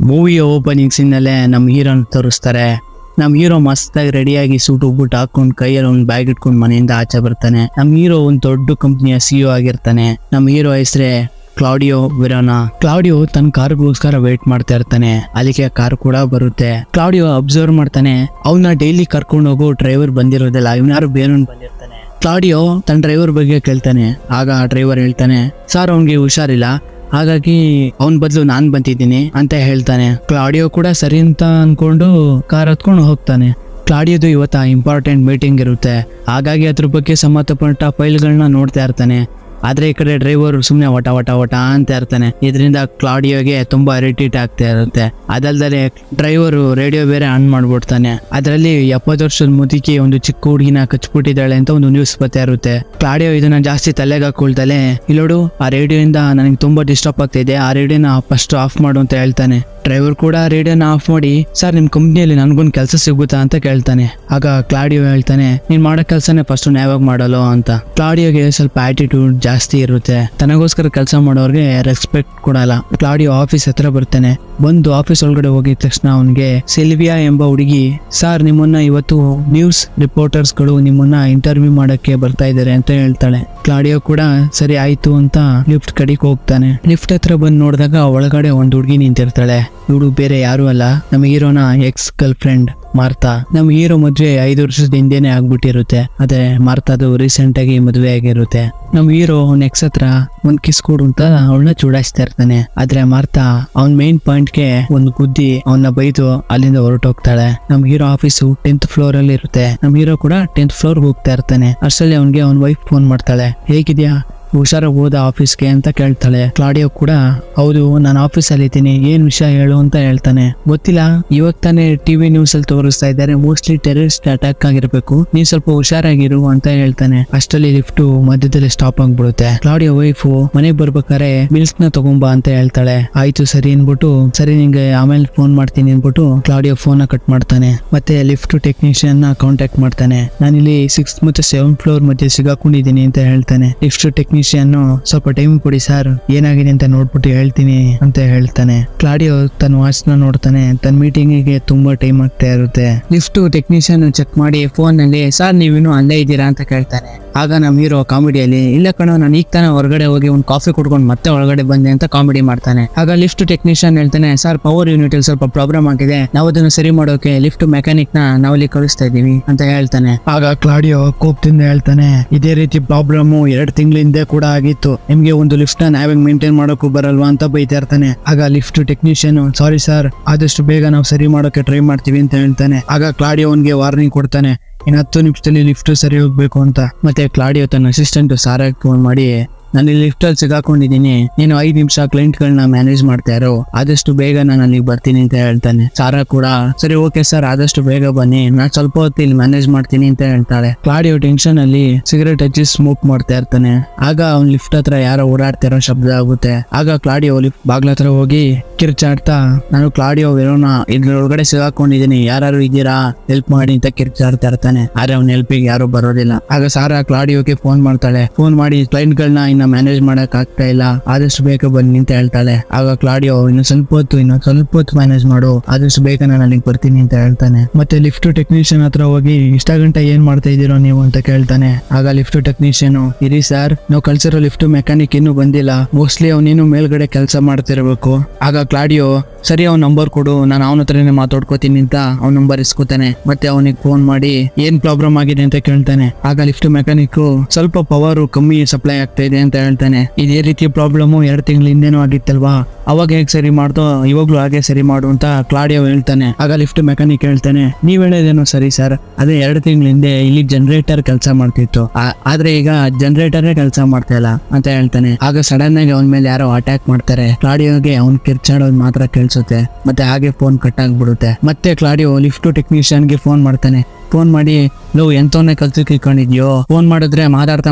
ಮೂವಿಯ opening ಸೀನಲ್ಲೇ ನಮ್ಮ ಹೀರೋನ ತೋರಿಸ್ತಾರೆ. ನಮ್ಮ ಹೀರೋ ಮಸ್ತಾಗಿ ರೆಡಿಯಾಗಿ ಸೂಟ್ ಬೂಟ್ ಹಾಕೊಂಡು ಕೈಯಲ್ಲಿ ಒಂದು ಬ್ಯಾಗ್ ಇಟ್ಕೊಂಡು ಮನೆಯಿಂದ ಆಚೆ ಬರ್ತಾನೆ. ನಮ್ಮ ಹೀರೋ ಒಂದು ದೊಡ್ಡ ಕಂಪ್ನಿಯ CEO ಆಗಿರ್ತಾನೆ. ನಮ್ಮ ಹೀರೋ ಹೆಸರೇ ಕ್ಲಾಡಿಯೋ ವಿರಾನಾ. ಕ್ಲಾಡಿಯೋ ತನ್ನ ಕಾರ್ಗೋಸ್ಕರ ವೇಟ್ ಮಾಡ್ತಾ ಇರ್ತಾನೆ. ಅಲ್ಲಿಗೆ ಕಾರ್ ಕೂಡ ಬರುತ್ತೆ. ಕ್ಲಾಡಿಯೋ ಅಬ್ಸರ್ವ್ ಮಾಡ್ತಾನೆ, ಅವನ್ನ ಡೈಲಿ ಕರ್ಕೊಂಡು ಹೋಗೋ ಡ್ರೈವರ್ ಬಂದಿರೋದಿಲ್ಲ, ಇವನಾರು ಬೇರೊಂದು ಬಂದಿರ್ತಾನೆ. ಕ್ಲಾಡಿಯೋ ತನ್ನ ಡ್ರೈವರ್ ಬಗ್ಗೆ ಕೇಳ್ತಾನೆ. ಆಗ ಆ ಡ್ರೈವರ್ ಹೇಳ್ತಾನೆ, ಸರ್ ಅವನಿಗೆ ಹುಷಾರಿಲ್ಲ, ಹಾಗಾಗಿ ಅವನ್ ಬದಲು ನಾನ್ ಬಂದಿದ್ದೀನಿ ಅಂತ ಹೇಳ್ತಾನೆ. ಕ್ಲಾಡಿಯೋ ಕೂಡ ಸರಿ ಅಂತ ಅನ್ಕೊಂಡು ಕಾರ್ ಹತ್ಕೊಂಡು ಹೋಗ್ತಾನೆ. ಕ್ಲಾಡಿಯೋದು ಇವತ್ತ ಇಂಪಾರ್ಟೆಂಟ್ ಮೀಟಿಂಗ್ ಇರುತ್ತೆ, ಹಾಗಾಗಿ ಅದ್ರ ಬಗ್ಗೆ ಸಂಬಂಧಪಟ್ಟ ಫೈಲ್ಗಳನ್ನ ನೋಡ್ತಾ ಇರ್ತಾನೆ. ಆದ್ರೆ ಈ ಕಡೆ ಡ್ರೈವರ್ ಸುಮ್ನೆ ವಟ ವಟ ವಟ ಅಂತ ಇರ್ತಾನೆ. ಇದರಿಂದ ಕ್ಲಾಡಿಯೋಗೆ ತುಂಬಾ ಇರಿಟೇಟ್ ಆಗ್ತಾ ಇರುತ್ತೆ. ಅದಲ್ದೇ ಡ್ರೈವರು ರೇಡಿಯೋ ಬೇರೆ ಆನ್ ಮಾಡ್ಬಿಡ್ತಾನೆ. ಅದರಲ್ಲಿ 70 ವರ್ಷದ ಮುದುಕಿ ಒಂದು ಚಿಕ್ಕ ಹುಡುಗಿನ ಕಚ್ಬಿಟ್ಟಿದ್ದಾಳೆ ಅಂತ ಒಂದು ನ್ಯೂಸ್ ಬರ್ತಾ ಇರುತ್ತೆ. ಕ್ಲಾಡಿಯೋ ಇದನ್ನ ಜಾಸ್ತಿ ತಲೆಗೆ ಹಾಕೊಳ್ತಾಳೆ. ಇಲ್ಲೋಡು, ಆ ರೇಡಿಯೋಯಿಂದ ನನಗೆ ತುಂಬಾ ಡಿಸ್ಟರ್ಬ್ ಆಗ್ತಾ ಇದೆ, ಆ ರೇಡಿಯೋನ ಫಸ್ಟ್ ಆಫ್ ಮಾಡು ಅಂತ ಹೇಳ್ತಾನೆ. ಡ್ರೈವರ್ ಕೂಡ ರೇಡಿಯೋನ ಆಫ್ ಮಾಡಿ, ಸರ್ ನಿಮ್ ಕಂಪ್ನಿಯಲ್ಲಿ ನನ್ಗೊಂದು ಕೆಲಸ ಸಿಗುತ್ತಾ ಅಂತ ಕೇಳ್ತಾನೆ. ಆಗ ಕ್ಲಾಡಿಯೋ ಹೇಳ್ತಾನೆ, ನೀನ್ ಮಾಡೋ ಕೆಲಸನೇ ಫಸ್ಟ್ ನ್ಯಾಯವಾಗಿ ಮಾಡಲು ಅಂತ. ಕ್ಲಾಡಿಯೋಗೆ ಸ್ವಲ್ಪ ಆಟಿಟ್ಯೂಡ್ ಜಾಸ್ತಿ ಇರುತ್ತೆ. ತನಗೋಸ್ಕರ ಕೆಲಸ ಮಾಡೋರ್ಗೆ ರೆಸ್ಪೆಕ್ಟ್ ಕೊಡಲ್ಲ. ಕ್ಲಾಡಿಯೋ ಆಫೀಸ್ ಹತ್ರ ಬರ್ತಾನೆ. ಬಂದು ಆಫೀಸ್ ಒಳಗಡೆ ಹೋಗಿದ ತಕ್ಷಣ ಅವನಿಗೆ ಸಿಲ್ವಿಯಾ ಎಂಬ ಹುಡುಗಿ, ಸರ್ ನಿಮ್ಮನ್ನ ಇವತ್ತು ನ್ಯೂಸ್ ರಿಪೋರ್ಟರ್ಸ್ ಗಳು ನಿಮ್ಮನ್ನ ಇಂಟರ್ವ್ಯೂ ಮಾಡಕ್ಕೆ ಬರ್ತಾ ಇದಾರೆ ಅಂತ ಹೇಳ್ತಾಳೆ. ಕ್ಲಾಡಿಯೋ ಕೂಡ ಸರಿ ಆಯ್ತು ಅಂತ ಲಿಫ್ಟ್ ಕಡೆಗೆ ಹೋಗ್ತಾನೆ. ಲಿಫ್ಟ್ ಹತ್ರ ಬಂದು ನೋಡಿದಾಗ ಒಳಗಡೆ ಒಂದು ಹುಡುಗಿ ನಿಂತಿರ್ತಾಳೆ. ಇವಳು ಬೇರೆ ಯಾರು ಅಲ್ಲ, ನಮ್ಮ ಹೀರೋನ ಎಕ್ಸ್ ಗರ್ಲ್ ಫ್ರೆಂಡ್ ಮಾರ್ತಾ. ನಮ್ಮ ಹೀರೋ ಮದ್ವೆ 5 ವರ್ಷದ ಹಿಂದೆನೆ ಆಗ್ಬಿಟ್ಟಿರುತ್ತೆ. ಅದೇ ಮಾರ್ತಾದು ರೀಸೆಂಟ್ ಆಗಿ ಮದುವೆ ಆಗಿರುತ್ತೆ. ನಮ್ಮ ಹೀರೋ ಅವ್ನ ಎಕ್ಸ್ ಹತ್ರ ಒಂದ್ ಕಿಸ್ ಕೊಡು ಅಂತ ಅವಳನ್ನ ಚೂಡಾಯಿಸ್ತಾ ಇರ್ತಾನೆ. ಆದ್ರೆ ಮಾರ್ತಾ ಅವ್ನ ಮೇನ್ ಪಾಯಿಂಟ್ಗೆ ಒಂದು ಗುದ್ದಿ ಅವನ್ನ ಬೈದು ಅಲ್ಲಿಂದ ಹೊರಟೋಗ್ತಾಳೆ. ನಮ್ಮ ಹೀರೋ ಆಫೀಸು 10th ಫ್ಲೋರ್ ಅಲ್ಲಿ ಇರುತ್ತೆ. ನಮ್ಮ ಹೀರೋ ಕೂಡ 10th ಫ್ಲೋರ್ ಹೋಗ್ತಾ ಇರ್ತಾನೆ. ಅಷ್ಟರಲ್ಲಿ ಅವನ್ಗೆ ಅವ್ನ ವೈಫ್ ಫೋನ್ ಮಾಡ್ತಾಳೆ, ಹೇಗಿದ್ಯಾ, ಹುಷಾರಾಗಿ ಹೋದ ಆಫೀಸ್ಗೆ ಅಂತ ಕೇಳ್ತಾಳೆ. ಕ್ಲಾಡಿಯೋ ಕೂಡ ಹೌದು ನಾನು ಆಫೀಸಲ್ಲಿ ಇದ್ದೀನಿ, ಏನ್ ವಿಷಯ ಹೇಳು ಅಂತ ಹೇಳ್ತಾನೆ. ಗೊತ್ತಿಲ್ಲ, ಇವಾಗ ತಾನೇ ಟಿವಿ ನ್ಯೂಸ್ ಅಲ್ಲಿ ತೋರಿಸ್ತಾ ಇದ್ದಾರೆ, ಮೋಸ್ಟ್ಲಿ ಟೆರರಿಸ್ಟ್ ಅಟ್ಯಾಕ್ ಆಗಿರ್ಬೇಕು, ನೀನ್ ಸ್ವಲ್ಪ ಹುಷಾರಾಗಿರು ಅಂತ ಹೇಳ್ತಾನೆ. ಅಷ್ಟರಲ್ಲಿ ಲಿಫ್ಟ್ ಮಧ್ಯದಲ್ಲಿ ಸ್ಟಾಪ್ ಆಗ್ಬಿಡುತ್ತೆ. ಕ್ಲಾಡಿಯೋ ವೈಫು ಮನೆಗೆ ಬರ್ಬೇಕಾರೆ ಮಿಲ್ಕ್ ನ ತಗೊಂಬಾ ಅಂತ ಹೇಳ್ತಾಳೆ. ಆಯ್ತು ಸರಿ ಅನ್ಬಿಟ್ಟು, ಸರಿ ನಿಂಗೆ ಆಮೇಲೆ ಫೋನ್ ಮಾಡ್ತೀನಿ ಅನ್ಬಿಟ್ಟು ಕ್ಲಾಡಿಯೋ ಫೋನ್ ಕಟ್ ಮಾಡ್ತಾನೆ. ಮತ್ತೆ ಲಿಫ್ಟ್ ಟೆಕ್ನಿಷಿಯನ್ ನ ಕಾಂಟ್ಯಾಕ್ಟ್ ಮಾಡ್ತಾನೆ. ನಾನಿಲ್ಲಿ 6th ಮತ್ತೆ 7th ಫ್ಲೋರ್ ಮಧ್ಯೆ ಸಿಗಾಕೊಂಡಿದ್ದೀನಿ ಅಂತ ಹೇಳ್ತಾನೆ. ಲಿಫ್ಟ್ ಟೆಕ್ನಿಷಿಯನ್ ಸ್ವಲ್ಪ ಟೈಮ್ ಕೊಡಿ ಸರ್, ಏನಾಗಿದೆ ಅಂತ ನೋಡ್ಬಿಟ್ಟು ಹೇಳ್ತೀನಿ ಅಂತ ಹೇಳ್ತಾನೆ. ಕ್ಲಾಡಿಯೋ ತನ್ನ ವಾಚ್ ನ ನೋಡ್ತಾನೆ. ತನ್ನ ಮೀಟಿಂಗ್ ಗೆ ತುಂಬಾ ಟೈಮ್ ಆಗ್ತಾ ಇರುತ್ತೆ. ಲಿಫ್ಟ್ ಟೆಕ್ನಿಷಿಯನ್ ಚೆಕ್ ಮಾಡಿ ಫೋನ್ ನಲ್ಲಿ, ಸರ್ ನೀವಿನ್ನು ಅಲ್ಲೇ ಇದ್ದೀರಾ ಅಂತ ಕೇಳ್ತಾನೆ. ಆಗ ನಮ್ಮ ಹೀರೋ ಕಾಮಿಡಿಯಲ್ಲಿ, ಇಲ್ಲ ಕಣೋ ನಾನು ಈಗ ತಾನೇ ಹೊರಗಡೆ ಹೋಗಿ ಒಂದು ಕಾಫಿ ಕುಡ್ಕೊಂಡು ಮತ್ತೆ ಒಳಗಡೆ ಬಂದೆ ಅಂತ ಕಾಮಿಡಿ ಮಾಡ್ತಾನೆ. ಆಗ ಲಿಫ್ಟ್ ಟೆಕ್ನಿಷಿಯನ್ ಹೇಳ್ತಾನೆ, ಸರ್ ಪವರ್ ಯೂನಿಟ್ ಅಲ್ಲಿ ಸ್ವಲ್ಪ ಪ್ರಾಬ್ಲಮ್ ಆಗಿದೆ, ನಾವು ಅದನ್ನು ಸರಿ ಮಾಡೋಕೆ ಲಿಫ್ಟ್ ಮೆಕ್ಯಾನಿಕ್ ನ ನಾವಲ್ಲಿ ಕಳಿಸ್ತಾ ಇದೀವಿ ಅಂತ ಹೇಳ್ತಾನೆ. ಆಗ ಕ್ಲಾಡಿಯೋ ಕೋಪದಿಂದ ಹೇಳ್ತಾನೆ, ಇದೇ ರೀತಿ ಪ್ರಾಬ್ಲಮ್ 2 ತಿಂಗಳ ಹಿಂದೆ ಕೂಡ ಆಗಿತ್ತು, ನಿಮ್ಗೆ ಒಂದು ಲಿಫ್ಟ್ ನ ನಾವೇ ಮೇಂಟೈನ್ ಮಾಡೋಕು ಬರಲ್ವಾ ಅಂತ ಬೈತಾ ಇರ್ತಾನೆ. ಆಗ ಲಿಫ್ಟ್ ಟೆಕ್ನಿಷಿಯನ್, ಸಾರಿ ಸರ್, ಆದಷ್ಟು ಬೇಗ ನಾವು ಸರಿ ಮಾಡೋಕೆ ಟ್ರೈ ಮಾಡ್ತೀವಿ ಅಂತ ಹೇಳ್ತಾನೆ. ಆಗ ಕ್ಲಾಡಿಯೋ ಅವನ್ಗೆ ವಾರ್ನಿಂಗ್ ಕೊಡ್ತಾನೆ, ಇನ್ನು 10 ನಿಮಿಷದಲ್ಲಿ ಲಿಫ್ಟ್ ಸರಿ ಹೋಗ್ಬೇಕು ಅಂತ. ಮತ್ತೆ ಕ್ಲಾಡಿಯೋ ತನ್ನ ಅಸಿಸ್ಟೆಂಟ್ ಸಾರಾಗ್ ಫೋನ್ ಮಾಡಿ, ನಾನು ಇಲ್ಲಿ ಲಿಫ್ಟ್ ಅಲ್ಲಿ ಸಿಗಾಕೊಂಡಿದ್ದೀನಿ, ನೀನು 5 ನಿಮಿಷ ಕ್ಲೈಂಟ್ ಗಳನ್ನ ಮ್ಯಾನೇಜ್ ಮಾಡ್ತಾ ಇರೋ, ಆದಷ್ಟು ಬೇಗ ನಾನು ಅಲ್ಲಿಗೆ ಬರ್ತೀನಿ ಅಂತ ಹೇಳ್ತಾನೆ. ಸಾರಾ ಕೂಡ ಸರಿ ಓಕೆ ಸರ್, ಆದಷ್ಟು ಬೇಗ ಬನ್ನಿ, ನಾನು ಸ್ವಲ್ಪ ಹೊತ್ತು ಇಲ್ಲಿ ಮ್ಯಾನೇಜ್ ಮಾಡ್ತೀನಿ ಅಂತ ಹೇಳ್ತಾಳೆ. ಕ್ಲಾಡಿಯೋ ಟೆನ್ಷನ್ ಅಲ್ಲಿ ಸಿಗರೇಟ್ ಹಚ್ಚಿ ಸ್ಮೋಕ್ ಮಾಡ್ತಾ ಇರ್ತಾನೆ. ಆಗ ಅವ್ನ ಲಿಫ್ಟ್ ಹತ್ರ ಯಾರೋ ಓಡಾಡ್ತಿರೋ ಶಬ್ದ ಆಗುತ್ತೆ. ಆಗ ಕ್ಲಾಡಿಯೋ ಲಿಫ್ಟ್ ಬಾಗ್ಲ ಹತ್ರ ಹೋಗಿ ಕಿರ್ಚಾಡ್ತಾ, ನಾನು ಕ್ಲಾಡಿಯೋ ವಿರೋನ ಇದ್ರೊಳಗಡೆ ಸಿಗಾಕೊಂಡಿದ್ದೀನಿ, ಯಾರು ಇದ್ದೀರಾ ಹೆಲ್ಪ್ ಮಾಡಿ ಅಂತ ಕಿರ್ಚಾಡ್ತಾ ಇರ್ತಾನೆ. ಆದ್ರೆ ಅವ್ನ ಹೆಲ್ಪಿಗೆ ಯಾರು ಬರೋದಿಲ್ಲ. ಆಗ ಸಾರಾ ಕ್ಲಾಡಿಯೋಗೆ ಫೋನ್ ಮಾಡ್ತಾಳೆ. ಫೋನ್ ಮಾಡಿ ಕ್ಲೈಂಟ್ ಗಳನ್ನ ಮ್ಯಾನೇಜ್ ಮಾಡಕ್ ಆಗ್ತಾ ಇಲ್ಲ, ಆದಷ್ಟು ಬೇಗ ಬನ್ನಿ ಅಂತ ಹೇಳ್ತಾಳೆ. ಆಗ ಕ್ಲಾಡಿಯೋ ಇನ್ನು ಸ್ವಲ್ಪ ಹೊತ್ತು ಮ್ಯಾನೇಜ್ ಮಾಡು, ಆದಷ್ಟು ಬೇಗ ನಾನು ಅಲ್ಲಿಗೆ ಬರ್ತೀನಿ ಅಂತ ಹೇಳ್ತಾನೆ. ಮತ್ತೆ ಲಿಫ್ಟ್ ಟೆಕ್ನಿಷಿಯನ್ ಹತ್ರ ಹೋಗಿ, ಇಷ್ಟ ಗಂಟೆ ಏನ್ ಮಾಡ್ತಾ ಇದೀರೋ ನೀವು ಅಂತ ಕೇಳ್ತಾನೆ. ಆಗ ಲಿಫ್ಟ್ ಟೆಕ್ನಿಷಿಯನ್, ಇರಿ ಸರ್, ನಾವು ಕಳ್ಸಿರೋ ಲಿಫ್ಟ್ ಮೆಕ್ಯಾನಿಕ್ ಇನ್ನೂ ಬಂದಿಲ್ಲ, ಮೋಸ್ಟ್ಲಿ ಅವನೇನು ಮೇಲ್ಗಡೆ ಕೆಲಸ ಮಾಡ್ತಿರ್ಬೇಕು. ಆಗ ಕ್ಲಾಡಿಯೋ, ಸರಿ ಅವ್ನ ನಂಬರ್ ಕೊಡು, ನಾನು ಅವನ ಹತ್ರನೇ ಮಾತಾಡ್ಕೋತೀನಿ ಅಂತ ಅವ್ನ ನಂಬರ್ ಇಸ್ಕೊತಾನೆ. ಮತ್ತೆ ಅವನಿಗೆ ಫೋನ್ ಮಾಡಿ ಏನ್ ಪ್ರಾಬ್ಲಮ್ ಆಗಿದೆ ಅಂತ ಕೇಳ್ತಾನೆ. ಆಗ ಲಿಫ್ಟ್ ಮೆಕ್ಯಾನಿಕ್, ಸ್ವಲ್ಪ ಪವರ್ ಕಮ್ಮಿ ಸಪ್ಲೈ ಆಗ್ತಾ ಇದೆ ಅಂತ ಹೇಳ್ತಾನೆ. ಇದೇ ರೀತಿ ಪ್ರಾಬ್ಲಮ್ 2 ತಿಂಗಳ ಹಿಂದೆನೂ ಆಗಿತ್ತಲ್ವಾ, ಅವಾಗ ಹೇಗೆ ಸರಿ ಮಾಡ್ದೋ ಇವಾಗ್ಲೂ ಹಾಗೆ ಸರಿ ಮಾಡು ಅಂತ ಕ್ಲಾಡಿಯೋ ಹೇಳ್ತಾನೆ. ಆಗ ಲಿಫ್ಟ್ ಮೆಕ್ಯಾನಿಕ್ ಹೇಳ್ತಾನೆ, ನೀವ್ ಹೇಳೋದೇನೋ ಸರಿ ಸರ್, ಅದೇ 2 ತಿಂಗಳ ಹಿಂದೆ ಇಲ್ಲಿ ಜನರೇಟರ್ ಕೆಲಸ ಮಾಡ್ತಿತ್ತು, ಆದ್ರೆ ಈಗ ಜನರೇಟರೇ ಕೆಲಸ ಮಾಡ್ತಾ ಇಲ್ಲ ಅಂತ ಹೇಳ್ತಾನೆ. ಆಗ ಸಡನ್ ಆಗಿ ಅವನ ಮೇಲೆ ಯಾರೋ ಅಟ್ಯಾಕ್ ಮಾಡ್ತಾರೆ. ಕ್ಲಾಡಿಯೋಗೆ ಅವ್ನ್ ಕಿರ್ಚಾಡೋದು ಮಾತ್ರ ಕೇಳಿಸುತ್ತೆ. ಮತ್ತೆ ಹಾಗೆ ಫೋನ್ ಕಟ್ ಆಗ್ಬಿಡುತ್ತೆ. ಮತ್ತೆ ಕ್ಲಾಡಿಯೋ ಲಿಫ್ಟ್ ಟೆಕ್ನಿಷಿಯನ್ ಗೆ ಫೋನ್ ಮಾಡ್ತಾನೆ. ಫೋನ್ ಮಾಡಿ, ಲೋ ಎಂತವನ್ನೇ ಕಲ್ತು ಕಿತ್ಕೊಂಡಿದ್ಯೋ, ಫೋನ್ ಮಾಡಿದ್ರೆ ಮಾತಾಡ್ತಾ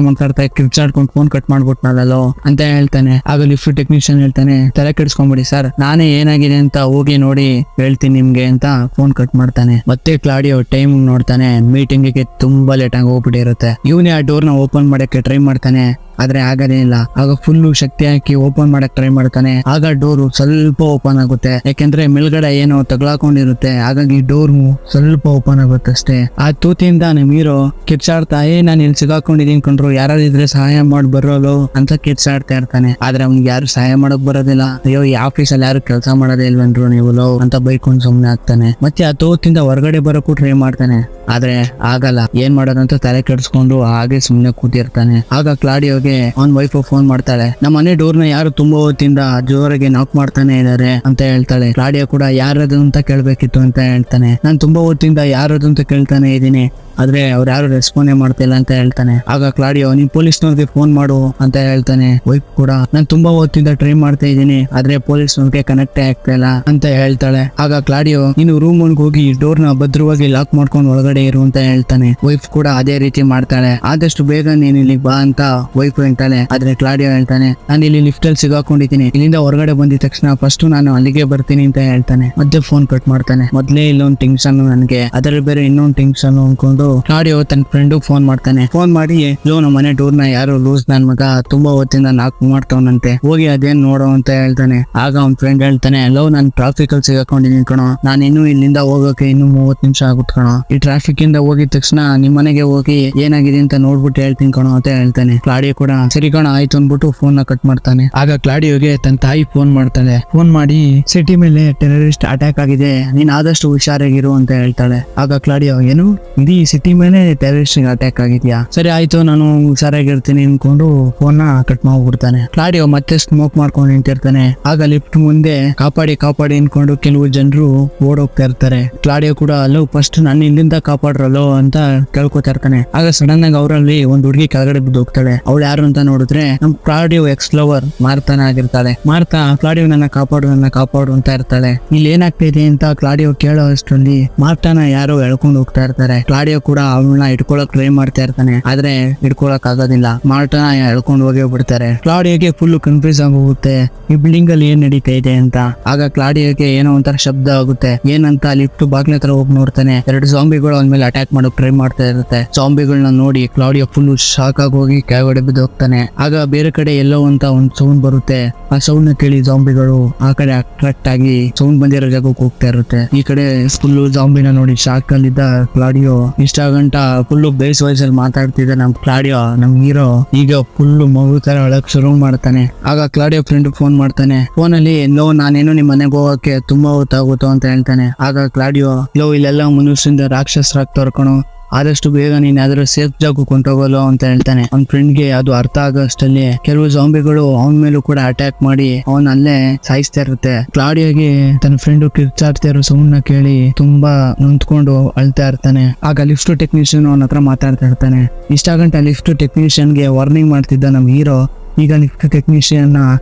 ಕಿರ್ಚಾಡ್ಕೊಂಡು ಫೋನ್ ಕಟ್ ಮಾಡ್ಬಿಟ್ನಲ್ಲೋ ಅಂತ ಹೇಳ್ತಾನೆ. ಆಗ ಲಿಫ್ಟ್ ಟೆಕ್ನಿಷಿಯನ್ ಹೇಳ್ತಾನೆ, ತಲೆ ಕೆಡಿಸ್ಕೊಂಬಿಡಿ ಸರ್, ನಾನೇ ಏನಾಗಿದೆ ಅಂತ ಹೋಗಿ ನೋಡಿ ಹೇಳ್ತೀನಿ ನಿಮ್ಗೆ ಅಂತ ಫೋನ್ ಕಟ್ ಮಾಡ್ತಾನೆ. ಮತ್ತೆ ಕ್ಲಾಡಿಯೋ ಟೈಮ್ ನೋಡ್ತಾನೆ, ಮೀಟಿಂಗ್ ಗೆ ತುಂಬಾ ಲೇಟ್ ಆಗಿ ಹೋಗ್ಬಿಟ್ಟಿರುತ್ತೆ. ಇವನೇ ಆ ಡೋರ್ ನ ಓಪನ್ ಮಾಡಕ್ಕೆ ಟ್ರೈ ಮಾಡ್ತಾನೆ, ಆದ್ರೆ ಆಗದೇ ಇಲ್ಲ. ಆಗ ಫುಲ್ ಶಕ್ತಿ ಹಾಕಿ ಓಪನ್ ಮಾಡಕ್ ಟ್ರೈ ಮಾಡ್ತಾನೆ. ಆಗ ಡೋರ್ ಸ್ವಲ್ಪ ಓಪನ್ ಆಗುತ್ತೆ, ಯಾಕೆಂದ್ರೆ ಮೇಲ್ಗಡೆ ಏನೋ ತಗ್ಲಾಕೊಂಡಿರುತ್ತೆ. ಹಾಗಾಗಿ ಡೋರ್ ಸ್ವಲ್ಪ ಓಪನ್ ಆಗುತ್ತೆ ಅಷ್ಟೇ. ಆ ತೂತಿಯಿಂದ ನಮ್ ಹೀರೋ ಕಿರ್ಚಾಡ್ತಾ, ನಾನು ಇಲ್ಲಿ ಸಿಗಾಕೊಂಡಿದೀನಿ ಕಂಡ್ರು, ಯಾರು ಇದ್ರೆ ಸಹಾಯ ಮಾಡಿ ಬರೋಲು ಅಂತ ಕಿರ್ಚಾಡ್ತಾ ಇರ್ತಾನೆ. ಆದ್ರೆ ಅವ್ನಿಗೆ ಯಾರು ಸಹಾಯ ಮಾಡಕ್ ಬರೋದಿಲ್ಲ. ಅಯ್ಯೋ ಈ ಆಫೀಸ್ ಅಲ್ಲಿ ಯಾರು ಕೆಲಸ ಮಾಡೋದೇ ಇಲ್ವನ್ರು ನೀವು ಲವ್ ಅಂತ ಬೈಕೊಂಡು ಸುಮ್ನೆ ಆಗ್ತಾನೆ. ಮತ್ತೆ ಆ ತೂತಿಂದ ಹೊರಗಡೆ ಬರೋಕ್ಕೂ ಟ್ರೈ ಮಾಡ್ತಾನೆ, ಆದ್ರೆ ಆಗಲ್ಲ. ಏನ್ ಮಾಡೋದಂತ ತಲೆ ಕೆಡಿಸ್ಕೊಂಡು ಹಾಗೆ ಸುಮ್ನೆ ಕೂತಿರ್ತಾನೆ. ಆಗ ಕ್ಲಾಡಿಯೋಗೆ ಅವನ್ ವೈಫ್ ಫೋನ್ ಮಾಡ್ತಾಳೆ, ನಮ್ಮ ಮನೆ ಡೋರ್ ನ ಯಾರು ತುಂಬಾ ಹೊತ್ತಿಂದ ಜೋರಾಗಿ ನಾಕ್ ಮಾಡ್ತಾನೆ ಇದಾರೆ ಅಂತ ಹೇಳ್ತಾಳೆ. ಕ್ಲಾಡಿಯೋ ಕೂಡ ಯಾರದು ಅಂತ ಕೇಳ್ಬೇಕಿತ್ತು ಅಂತ ಹೇಳ್ತಾನೆ. ನಾನ್ ತುಂಬಾ ಹೊತ್ತಿಂದ ಯಾರದು ಅಂತ ಕೇಳ್ತಾನೆ ಇದೀನಿ, ಆದ್ರೆ ಅವ್ರು ಯಾರು ರೆಸ್ಪಾಂಡೇ ಮಾಡ್ತಿಲ್ಲ ಅಂತ ಹೇಳ್ತಾನೆ. ಆಗ ಕ್ಲಾಡಿಯೋ, ನೀನ್ ಪೊಲೀಸ್ನವ್ರಿಗೆ ಫೋನ್ ಮಾಡು ಅಂತ ಹೇಳ್ತಾನೆ. ವೈಫ್ ಕೂಡ, ನಾನ್ ತುಂಬಾ ಹೊತ್ತಿಂದ ಟ್ರೈ ಮಾಡ್ತಾ ಇದ್ದೀನಿ, ಆದ್ರೆ ಪೊಲೀಸ್ನವ್ರಿಗೆ ಕನೆಕ್ಟೇ ಆಗ್ತಾ ಇಲ್ಲ ಅಂತ ಹೇಳ್ತಾಳೆ. ಆಗ ಕ್ಲಾಡಿಯೋ, ನೀನು ರೂಮ್ ಹೋಗಿ ಡೋರ್ ನ ಭದ್ರವಾಗಿ ಲಾಕ್ ಮಾಡ್ಕೊಂಡು ಒಳಗಡೆ ಇರು ಅಂತ ಹೇಳ್ತಾನೆ. ವೈಫ್ ಕೂಡ ಅದೇ ರೀತಿ ಮಾಡ್ತಾಳೆ. ಆದಷ್ಟು ಬೇಗ ನೀನ್ ಇಲ್ಲಿಗೆ ಬಾ ಅಂತ ವೈಫ್ ಹೇಳ್ತಾಳೆ. ಆದ್ರೆ ಕ್ಲಾಡಿಯೋ ಹೇಳ್ತಾನೆ, ನಾನು ಇಲ್ಲಿ ಲಿಫ್ಟ್ ಅಲ್ಲಿ ಸಿಗಾಕೊಂಡಿದ್ದೀನಿ, ಇಲ್ಲಿಂದ ಹೊರಗಡೆ ಬಂದಿದ ತಕ್ಷಣ ಫಸ್ಟ್ ನಾನು ಅಲ್ಲಿಗೆ ಬರ್ತೀನಿ ಅಂತ ಹೇಳ್ತಾನೆ. ಮತ್ತೆ ಫೋನ್ ಕಟ್ ಮಾಡ್ತಾನೆ. ಮೊದ್ಲೇ ಇಲ್ಲೊಂದು ಟೆನ್ಷನ್ ನನ್ಗೆ, ಅದ್ರಲ್ಲಿ ಬೇರೆ ಇನ್ನೊಂದು ಟೆನ್ಷನ್ ಅನ್ಕೊಂಡು ಕ್ಲಾಡಿಯೋ ತನ್ನ ಫ್ರೆಂಡ್ ಫೋನ್ ಮಾಡ್ತಾನೆ. ಫೋನ್ ಮಾಡಿ, ಲೋ ನಮ್ಮ ಮನೆ ಡೋರ್ ನ ಯಾರು ಲೂಸ್ ನನ್ ಮಗ ತುಂಬಾ ಹೊತ್ತಿಂದ ನಾಕ್ ಮಾಡ್ತಾವನಂತೆ, ಹೋಗಿ ಅದೇನ್ ನೋಡೋ ಅಂತ ಹೇಳ್ತಾನೆ. ಆಗ ಅವ್ನ ಫ್ರೆಂಡ್ ಹೇಳ್ತಾನೆ, ಲೋ ನಾನು ಟ್ರಾಫಿಕ್ ಅಲ್ಲಿ ಸಿಗಾಕೊಂಡಿದ್ದೀನಿ ಕಣೋ, ನಾನು ಇನ್ನು ಇಲ್ಲಿಂದ ಹೋಗೋಕೆ ಇನ್ನು 30 ನಿಮಿಷ ಆಗುತ್ತೆ ಕಣೋ, ಈ ಟ್ರಾಫಿಕ್ ಇಂದ ಹೋಗಿದ ತಕ್ಷಣ ನಿಮ್ ಮನೆಗೆ ಹೋಗಿ ಏನಾಗಿದೆ ಅಂತ ನೋಡ್ಬಿಟ್ಟು ಹೇಳ್ತೀನಿ ಕಣೋ ಅಂತ ಹೇಳ್ತಾನೆ. ಕ್ಲಾಡಿಯೋ ಕೂಡ ಸರಿ ಕಣ ಆಯ್ತು ಅಂದ್ಬಿಟ್ಟು ಫೋನ್ ನ ಕಟ್ ಮಾಡ್ತಾನೆ. ಆಗ ಕ್ಲಾಡಿಯೋಗೆ ತನ್ನ ತಾಯಿ ಫೋನ್ ಮಾಡ್ತಾಳೆ. ಫೋನ್ ಮಾಡಿ, ಸಿಟಿ ಮೇಲೆ ಟೆರರಿಸ್ಟ್ ಅಟ್ಯಾಕ್ ಆಗಿದೆ, ನೀನ್ ಆದಷ್ಟು ಹುಷಾರಾಗಿರು ಅಂತ ಹೇಳ್ತಾಳೆ. ಆಗ ಕ್ಲಾಡಿಯೋ, ಏನು ಇಡೀ ಸಿಟಿ ಮೇಲೆ ಟೆರರಿಸ್ಟ್ ಅಟ್ಯಾಕ್ ಆಗಿದ್ಯಾ, ಸರಿ ಆಯ್ತು ನಾನು ಹುಷಾರಾಗಿರ್ತೀನಿ ಅನ್ಕೊಂಡು ಫೋನ್ ನ ಕಟ್ ಮಾಡ್ಬಿಡ್ತಾನೆ. ಕ್ಲಾಡಿಯೋ ಮತ್ತೆ ಸ್ಮೋಕ್ ಮಾಡ್ಕೊಂಡು ನಿಂತಿರ್ತಾನೆ. ಆಗ ಲಿಫ್ಟ್ ಮುಂದೆ ಕಾಪಾಡಿ ಅನ್ಕೊಂಡು ಕೆಲವು ಜನರು ಓಡೋಗ್ತಾ ಇರ್ತಾರೆ. ಕ್ಲಾಡಿಯೋ ಕೂಡ, ಅಲ್ಲೋ ಫಸ್ಟ್ ನಾನು ಇಲ್ಲಿಂದ ಕಾಪಾಡ್ರಲ್ಲೋ ಅಂತ ಕೇಳ್ಕೊತಾ ಇರ್ತಾನೆ. ಆಗ ಸಡನ್ ಆಗಿ ಅವರಲ್ಲಿ ಒಂದು ಹುಡುಗಿ ಕೆಳಗಡೆ ಬಿದ್ದು ಹೋಗ್ತಾಳೆ. ಅವಳು ಯಾರು ಅಂತ ನೋಡಿದ್ರೆ ನಮ್ ಕ್ಲಾಡಿಯೋ ಎಕ್ಸ್ ಲವರ್ ಮಾರ್ತಾನ ಆಗಿರ್ತಾಳೆ. ಮಾರ್ತಾ ಕ್ಲಾಡಿಯೋ ನನ್ನ ಕಾಪಾಡು ಅಂತ ಇರ್ತಾಳೆ. ಇಲ್ಲಿ ಏನಾಗ್ತಿದೆ ಅಂತ ಕ್ಲಾಡಿಯೋ ಕೇಳೋ ಅಷ್ಟರಲ್ಲಿ ಮಾರ್ತಾನ ಯಾರೋ ಎಳ್ಕೊಂಡು ಹೋಗ್ತಾ ಇರ್ತಾರೆ. ಕ್ಲಾಡಿಯೋ ಕೂಡ ಅವಳನ್ನ ಇಟ್ಕೊಳಕ್ ಟ್ರೈ ಮಾಡ್ತಾ ಇರ್ತಾನೆ, ಆದ್ರೆ ಇಟ್ಕೊಳಕ್ ಆಗೋದಿಲ್ಲ. ಮಾರ್ತಾನ ಎಳ್ಕೊಂಡು ಹೋಗಿ ಬಿಡ್ತಾರೆ. ಕ್ಲಾಡಿಯೋಗೆ ಫುಲ್ ಕನ್ಫ್ಯೂಸ್ ಆಗೋಗುತ್ತೆ, ಈ ಬಿಲ್ಡಿಂಗ್ ಅಲ್ಲಿ ಏನ್ ನಡೀತಾ ಇದೆ ಅಂತ. ಆಗ ಕ್ಲಾಡಿಯೋಗೆ ಏನೋ ಒಂಥರ ಶಬ್ದ ಆಗುತ್ತೆ, ಏನಂತ ಲಿಫ್ಟ್ ಬಾಗ್ಲ ಹತ್ರ ಹೋಗಿ ನೋಡ್ತಾನೆ. 2 ಜಾಂಬಿಗಳು ಅವನ ಮೇಲೆ ಅಟ್ಯಾಕ್ ಮಾಡೋಕ್ ಟ್ರೈ ಮಾಡ್ತಾ ಇರುತ್ತೆ. ಜಾಂಬಿಗಳನ್ನ ನೋಡಿ ಕ್ಲಾಡಿಯೋ ಫುಲ್ ಶಾಕ್ ಆಗಿ ಹೋಗಿ ಕೆಳಗಡೆ ಬಿದ್ದು ಹೋಗ್ತಾನೆ. ಆಗ ಬೇರೆ ಕಡೆ ಎಲ್ಲೋ ಅಂತ ಒಂದು ಸೌಂಡ್ ಬರುತ್ತೆ. ಆ ಸೌಂಡ್ ನ ಕೇಳಿ ಜಾಂಬಿಗಳು ಆ ಕಡೆ ಅಟ್ರಾಕ್ಟ್ ಆಗಿ ಸೌಂಡ್ ಬಂದಿರೋ ಜಾಗಕ್ಕೆ ಹೋಗ್ತಾ ಇರುತ್ತೆ. ಈ ಕಡೆ ಫುಲ್ ಜಾಂಬಿನ ನೋಡಿ ಶಾಕ್ ಅಲ್ಲಿದ್ದ ಕ್ಲಾಡಿಯೋ ಇಷ್ಟ ಗಂಟ ಫುಲ್ ಬೇಸ್ ವಾಯ್ಸ್ ಅಲ್ಲಿ ಮಾತಾಡ್ತಿದ್ದ ನಮ್ ಕ್ಲಾಡಿಯೋ, ನಮ್ ಹೀರೋ ಈಗ ಫುಲ್ ಮಗು ತರ ಒಳಗ್ ಶುರು ಮಾಡ್ತಾನೆ. ಆಗ ಕ್ಲಾಡಿಯೋ ಫ್ರೆಂಡ್ ಫೋನ್ ಮಾಡ್ತಾನೆ. ಫೋನ್ ಅಲ್ಲಿ, ಲೋ ನಾನೇನು ನಿಮ್ ಮನೆಗೆ ಹೋಗಕ್ಕೆ ತುಂಬಾ ಹೊತ್ತಾಗುತ್ತೋ ಅಂತ ಹೇಳ್ತಾನೆ. ಆಗ ಕ್ಲಾಡಿಯೋ, ಲೋ ಇಲ್ಲೆಲ್ಲ ಮನುಷ್ಯರಿಂದ ರಾಕ್ಷಸರಾಗ್ತಾರ ಕಣೋ, ಆದಷ್ಟು ಬೇಗ ನೀನ್ ಯಾವ್ದಾದ್ರು ಸೇಫ್ ಜಾಗ ಕೊಂಡೋಗಲು ಅಂತ ಹೇಳ್ತಾನೆ. ಅವ್ನ ಫ್ರೆಂಡ್ಗೆ ಅದು ಅರ್ಥ ಆಗಷ್ಟಲ್ಲಿ ಕೆಲವು ಜಾಂಬಿಗಳು ಅವನ ಮೇಲೂ ಕೂಡ ಅಟ್ಯಾಕ್ ಮಾಡಿ ಅವನ್ ಅಲ್ಲೇ ಸಾಯಿಸ್ತಾ ಇರುತ್ತೆ. ಕ್ಲಾಡಿಯೋಗೆ ತನ್ನ ಫ್ರೆಂಡ್ ಕಿರ್ಚಾಡ್ತಾ ಇರೋ ಸೌಂಡ್ ನ ಕೇಳಿ ತುಂಬಾ ನೊಂದ್ಕೊಂಡು ಅಳ್ತಾ ಇರ್ತಾನೆ. ಆಗ ಲಿಫ್ಟ್ ಟೆಕ್ನಿಷಿಯನ್ ಅವನ ಹತ್ರ ಮಾತಾಡ್ತಾ ಇರ್ತಾನೆ. ಇಷ್ಟ ಗಂಟ ಲಿಫ್ಟ್ ಟೆಕ್ನಿಷಿಯನ್ಗೆ ವಾರ್ನಿಂಗ್ ಮಾಡ್ತಿದ್ದ ನಮ್ ಹೀರೋ ಈಗ ಲಿಫ್ಟ್ ಟೆಕ್ನಿಷಿಯನ್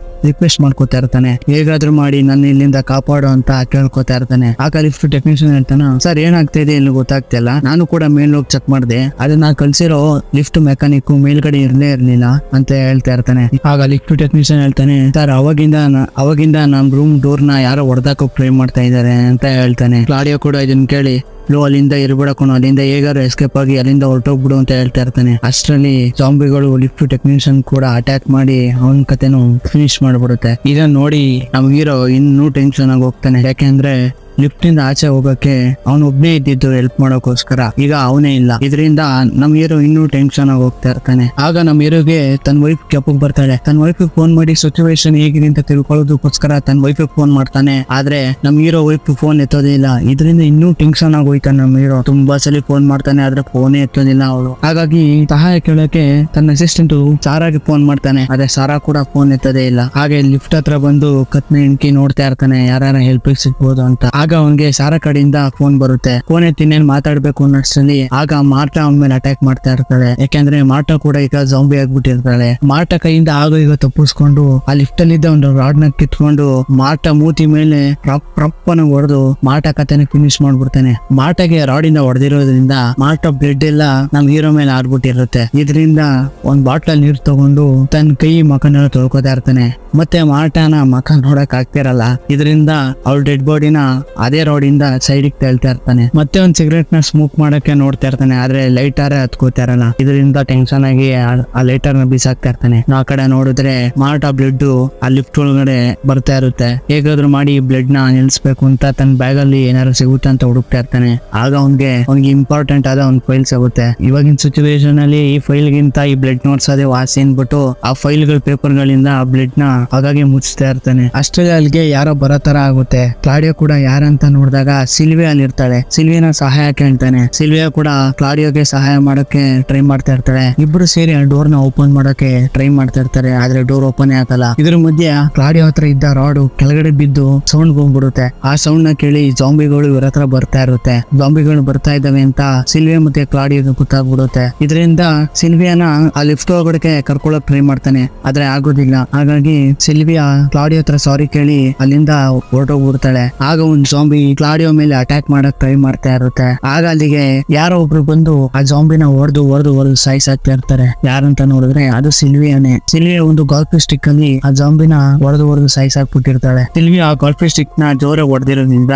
ರಿಕ್ವೆಸ್ಟ್ ಮಾಡ್ಕೋತಾ ಇರ್ತಾನೆ, ಹೇಗಾದ್ರೂ ಮಾಡಿ ನನ್ನ ಇಲ್ಲಿಂದ ಕಾಪಾಡು ಅಂತ ಕೇಳ್ಕೊತಾ ಇರ್ತಾನೆ. ಆಗ ಲಿಫ್ಟ್ ಟೆಕ್ನಿಷಿಯನ್ ಹೇಳ್ತಾನ, ಸರ್ ಏನಾಗ್ತಾ ಇದೆ ಇಲ್ಲಿ ಗೊತ್ತಾಗ್ತಿಲ್ಲ, ನಾನು ಕೂಡ ಮೇಲ್ ಹೋಗಿ ಚೆಕ್ ಮಾಡಿದೆ, ಅದನ್ನ ಕಳ್ಸಿರೋ ಲಿಫ್ಟ್ ಮೆಕ್ಯಾನಿಕ್ ಮೇಲ್ಗಡೆ ಇರ್ಲಿಲ್ಲ ಅಂತ ಹೇಳ್ತಾ ಇರ್ತಾನೆ. ಆಗ ಲಿಫ್ಟ್ ಟೆಕ್ನಿಷಿಯನ್ ಹೇಳ್ತಾನೆ, ಸರ್ ಅವಾಗಿಂದ ನಮ್ ರೂಮ್ ಡೋರ್ ನ ಯಾರೋ ಹೊಡೆದಾಕೋಕ್ ಟ್ರೈ ಮಾಡ್ತಾ ಇದಾರೆ ಅಂತ ಹೇಳ್ತಾನೆ. ಕ್ಲಾಡಿಯೋ ಕೂಡ ಇದನ್ನ ಕೇಳಿ, ಲೋ ಅಲ್ಲಿಂದ ಇರ್ಬಿಡಕೊಂಡು ಅಲ್ಲಿಂದ ಹೇಗಾರು ಎಸ್ಕೇಪ್ ಆಗಿ ಅಲ್ಲಿಂದ ಹೊರಟೋಗ್ಬಿಡು ಅಂತ ಹೇಳ್ತಾ ಇರ್ತಾನೆ. ಅಷ್ಟರಲ್ಲಿ ಜಾಂಬಿಗಳು ಲಿಫ್ಟ್ ಟೆಕ್ನಿಷಿಯನ್ ಕೂಡ ಅಟ್ಯಾಕ್ ಮಾಡಿ ಅವನ ಕತೆನು ಫಿನಿಶ್ ಮಾಡ್ಬಿಡುತ್ತೆ. ಇದನ್ನ ನೋಡಿ ನಮ್ ಹೀರೋ ಇನ್ನೂ ಟೆನ್ಷನ್ ಆಗಿ ಹೋಗ್ತಾನೆ. ಯಾಕೆಂದ್ರೆ ಲಿಫ್ಟ್ ಇಂದ ಆಚೆ ಹೋಗಕ್ಕೆ ಅವನೊಬ್ನೇ ಇದ್ದಿದ್ದು ಹೆಲ್ಪ್ ಮಾಡೋಕೋಸ್ಕರ, ಈಗ ಅವನೇ ಇಲ್ಲ. ಇದರಿಂದ ನಮ್ ಹೀರೋ ಇನ್ನೂ ಟೆನ್ಷನ್ ಆಗಿ ಹೋಗ್ತಾ ಇರ್ತಾನೆ. ಆಗ ನಮ್ ಹೀರೋಗೆ ತನ್ನ ವೈಫ್ ಕೆಪ್ಪಗ್ ಬರ್ತಾಳೆ. ತನ್ನ ವೈಫ್ ಫೋನ್ ಮಾಡಿ ಸಿಚುವೇಶನ್ ಹೇಗಿದೆ ಅಂತ ತಿಳ್ಕೊಳ್ಳೋದಕ್ಕೋಸ್ಕರ ತನ್ನ ವೈಫ್ ಫೋನ್ ಮಾಡ್ತಾನೆ. ಆದ್ರೆ ನಮ್ ಹೀರೋ ವೈಫ್ ಫೋನ್ ಎತ್ತೋದೇ ಇಲ್ಲ. ಇದರಿಂದ ಇನ್ನೂ ಟೆನ್ಷನ್ ಆಗೋಯ್ತಾನೆ ನಮ್ ಹೀರೋ. ತುಂಬಾ ಸಲ ಫೋನ್ ಮಾಡ್ತಾನೆ, ಆದ್ರೆ ಫೋನೇ ಎತ್ತೋದಿಲ್ಲ ಅವಳು. ಹಾಗಾಗಿ ಸಹಾಯ ಕೇಳಕ್ಕೆ ತನ್ನ ಅಸಿಸ್ಟೆಂಟ್ ಸಾರಾಗೆ ಫೋನ್ ಮಾಡ್ತಾನೆ, ಆದ್ರೆ ಸಾರಾ ಕೂಡ ಫೋನ್ ಎತ್ತೋದೇ ಇಲ್ಲ. ಹಾಗೆ ಲಿಫ್ಟ್ ಹತ್ರ ಬಂದು ಕತ್ನ ಇಣ್ಕಿ ನೋಡ್ತಾ ಇರ್ತಾನೆ, ಯಾರ ಹೆಲ್ಪ್ ಸಿಗ್ಬೋದು ಅಂತ. ಆಗ ಅವನ್ಗೆ ಸಾರಾ ಕಡೆಯಿಂದ ಫೋನ್ ಬರುತ್ತೆ. ಫೋನ್ ಎತ್ತಿನೇನ್ ಮಾತಾಡ್ಬೇಕು ಅನ್ನೋಷ್ಟರಲ್ಲಿ ಆಗ ಮಾರ್ಟಾ ಅವನ ಮೇಲೆ ಅಟ್ಯಾಕ್ ಮಾಡ್ತಾ ಇರ್ತಾಳೆ. ಯಾಕಂದ್ರೆ ಮಾರ್ಟಾ ಕೂಡ ಈಗ ಜಾಂಬಿ ಆಗ್ಬಿಟ್ಟಿರ್ತಾಳೆ. ಮಾರ್ಟಾ ಕೈಯಿಂದ ಆಗ ಈಗ ತಪ್ಪಿಸ್ಕೊಂಡು ಆ ಲಿಫ್ಟ್ ಅಲ್ಲಿ ಇದ್ದ ಒಂದು ರಾಡ್ ನ ಕಿತ್ಕೊಂಡು ಮಾರ್ಟಾ ಮೂತಿ ಮೇಲೆ ಪ್ರಪ್ಪನ ಹೊಡೆದು ಮಾರ್ಟಾ ಕಥೆನ ಫಿನಿಶ್ ಮಾಡ್ಬಿಡ್ತಾನೆ. ಮಾರ್ಟಾಗೆ ರಾಡಿಂದ ಹೊಡೆದಿರೋದ್ರಿಂದ ಮಾರ್ಟಾ ಬ್ಲಡ್ ಎಲ್ಲ ನಮ್ ಹೀರೋ ಮೇಲೆ ಆಡ್ಬಿಟ್ಟಿರುತ್ತೆ. ಇದರಿಂದ ಒಂದ್ ಬಾಟ್ಲಲ್ಲಿ ನೀರ್ ತಗೊಂಡು ತನ್ನ ಕೈ ಮಕನೆಲ್ಲ ತೊಳ್ಕೊತಾ ಇರ್ತಾನೆ. ಮತ್ತೆ ಮಾರ್ಟಾನ ಮಕ ನೋಡಕ್ ಆಗ್ತಿರಲ್ಲ. ಇದರಿಂದ ಅವ್ಳ ಡೆಡ್ ಬಾಡಿನ ಅದೇ ರೋಡಿಂದ ಸೈಡ್ ತಳ್ತಾ ಇರ್ತಾನೆ. ಮತ್ತೆ ಒಂದ್ ಸಿಗರೇಟ್ ನ ಸ್ಮೋಕ್ ಮಾಡಕ್ಕೆ ನೋಡ್ತಾ ಇರ್ತಾನೆ. ಆದ್ರೆ ಲೈಟರ್ ಹತ್ಕೋತಾ ಇರಲ್ಲ. ಇದರಿಂದ ಟೆನ್ಷನ್ ಆಗಿ ಆ ಲೈಟರ್ ನ ಬಿಸಾಕ್ತಾ ಇರ್ತಾನೆ. ಆ ಕಡೆ ನೋಡಿದ್ರೆ ಮಾರ್ಟಾ ಬ್ಲಡ್ ಆ ಲಿಫ್ಟ್ ಒಳಗಡೆ ಬರ್ತಾ ಇರುತ್ತೆ. ಹೇಗಾದ್ರೂ ಮಾಡಿ ಬ್ಲಡ್ ನ ನಿಲ್ಸ್ಬೇಕು ಅಂತ ತನ್ನ ಬ್ಯಾಗ್ ಅಲ್ಲಿ ಏನಾದ್ರು ಸಿಗುತ್ತೆ ಅಂತ ಹುಡುಕ್ತಾ ಇರ್ತಾನೆ. ಆಗ ಅವ್ನಿಗೆ ಇಂಪಾರ್ಟೆಂಟ್ ಆದ ಒಂದು ಫೈಲ್ ಸಿಗುತ್ತೆ. ಇವಾಗಿನ ಸಿಚುವೇಶನ್ ಅಲ್ಲಿ ಈ ಫೈಲ್ ಗಿಂತ ಈ ಬ್ಲಡ್ ನೋಟ್ಸ್ ಅದೇ ವಾಸಿ ಅನ್ಬಿಟ್ಟು ಆ ಫೈಲ್ ಗಳ ಪೇಪರ್ ಗಳಿಂದ ಆ ಬ್ಲಡ್ ನ ಹಾಗಾಗಿ ಮುಚ್ತಾ ಇರ್ತಾನೆ. ಅಷ್ಟರಲ್ಲಿ ಅಲ್ಲಿಗೆ ಯಾರೋ ಬರೋ ತರ ಆಗುತ್ತೆ. ಕ್ಲಾಡಿಯೋ ಕೂಡ ಯಾರಂತ ನೋಡಿದಾಗ ಸಿಲ್ವಿಯಾ ಅಲ್ಲಿ ಇರ್ತಾಳೆ. ಸಿಲ್ವಿಯಾನ ಸಹಾಯ ಕೇಳ್ತಾನೆ. ಸಿಲ್ವಿಯಾ ಕೂಡ ಕ್ಲಾಡಿಯೋಗೆ ಸಹಾಯ ಮಾಡಕ್ಕೆ ಟ್ರೈ ಮಾಡ್ತಾ ಇರ್ತಾಳೆ. ಇಬ್ರು ಸೇರಿ ಆ ಡೋರ್ ನ ಓಪನ್ ಮಾಡಕ್ಕೆ ಟ್ರೈ ಮಾಡ್ತಾ ಇರ್ತಾರೆ. ಆದ್ರೆ ಡೋರ್ ಓಪನ್ ಆಗಲ್ಲ. ಇದ್ರ ಮಧ್ಯೆ ಕ್ಲಾಡಿಯೋ ಹತ್ರ ಇದ್ದ ರಾಡ್ ಕೆಳಗಡೆ ಬಿದ್ದು ಸೌಂಡ್ ಬಂದ್ಬಿಡುತ್ತೆ. ಆ ಸೌಂಡ್ ನ ಕೇಳಿ ಜಾಂಬಿಗಳು ಇವ್ರ ಹತ್ರ ಬರ್ತಾ ಇರುತ್ತೆ. ಜಾಂಬಿಗಳು ಬರ್ತಾ ಇದ್ದಾವೆ ಅಂತ ಸಿಲ್ವಿಯಾ ಮತ್ತೆ ಕ್ಲಾಡಿಯೋಗೆ ಗೊತ್ತಾಗ್ಬಿಡುತ್ತೆ. ಇದರಿಂದ ಸಿಲ್ವಿಯಾನ ಆ ಲಿಫ್ಟ್ ಒಳಗಡೆ ಕರ್ಕೊಳ್ಳೋಕ್ ಟ್ರೈ ಮಾಡ್ತಾನೆ. ಆದ್ರೆ ಆಗೋದಿಲ್ಲ. ಹಾಗಾಗಿ ಸಿಲ್ವಿಯಾ ಕ್ಲಾಡಿಯೋ ಹತ್ರ ಸಾರಿ ಕೇಳಿ ಅಲ್ಲಿಂದ ಹೊರಟೋಗ್ಬಿಡ್ತಾಳೆ. ಆಗ ಒಂದ್ ಜಾಂಬಿ ಕ್ಲಾಡಿಯೋ ಮೇಲೆ ಅಟ್ಯಾಕ್ ಮಾಡಕ್ ಟ್ರೈ ಮಾಡ್ತಾ ಇರುತ್ತೆ. ಆಗ ಅಲ್ಲಿಗೆ ಯಾರೋ ಒಬ್ರು ಬಂದು ಆ ಜಾಂಬಿನ ಹೊಡೆದು ಸಾಯಿಸಾಕ್ತಾ ಇರ್ತಾರೆ. ಯಾರಂತ ನೋಡಿದ್ರೆ ಅದು ಸಿಲ್ವಿಯಾನೇ. ಸಿಲ್ವಿಯಾ ಒಂದು ಗಾಲ್ಫ್ ಸ್ಟಿಕ್ ಅಲ್ಲಿ ಆ ಜಾಂಬಿನ ಹೊಡೆದು ಸಾಯಿಸಾಕ್ಬಿಟ್ಟಿರ್ತಾಳೆ. ಸಿಲ್ವಿಯಾ ಆ ಗಾಲ್ಫ್ ಸ್ಟಿಕ್ ನ ಜೋರಾಗಿ ಹೊಡೆದಿರೋದ್ರಿಂದ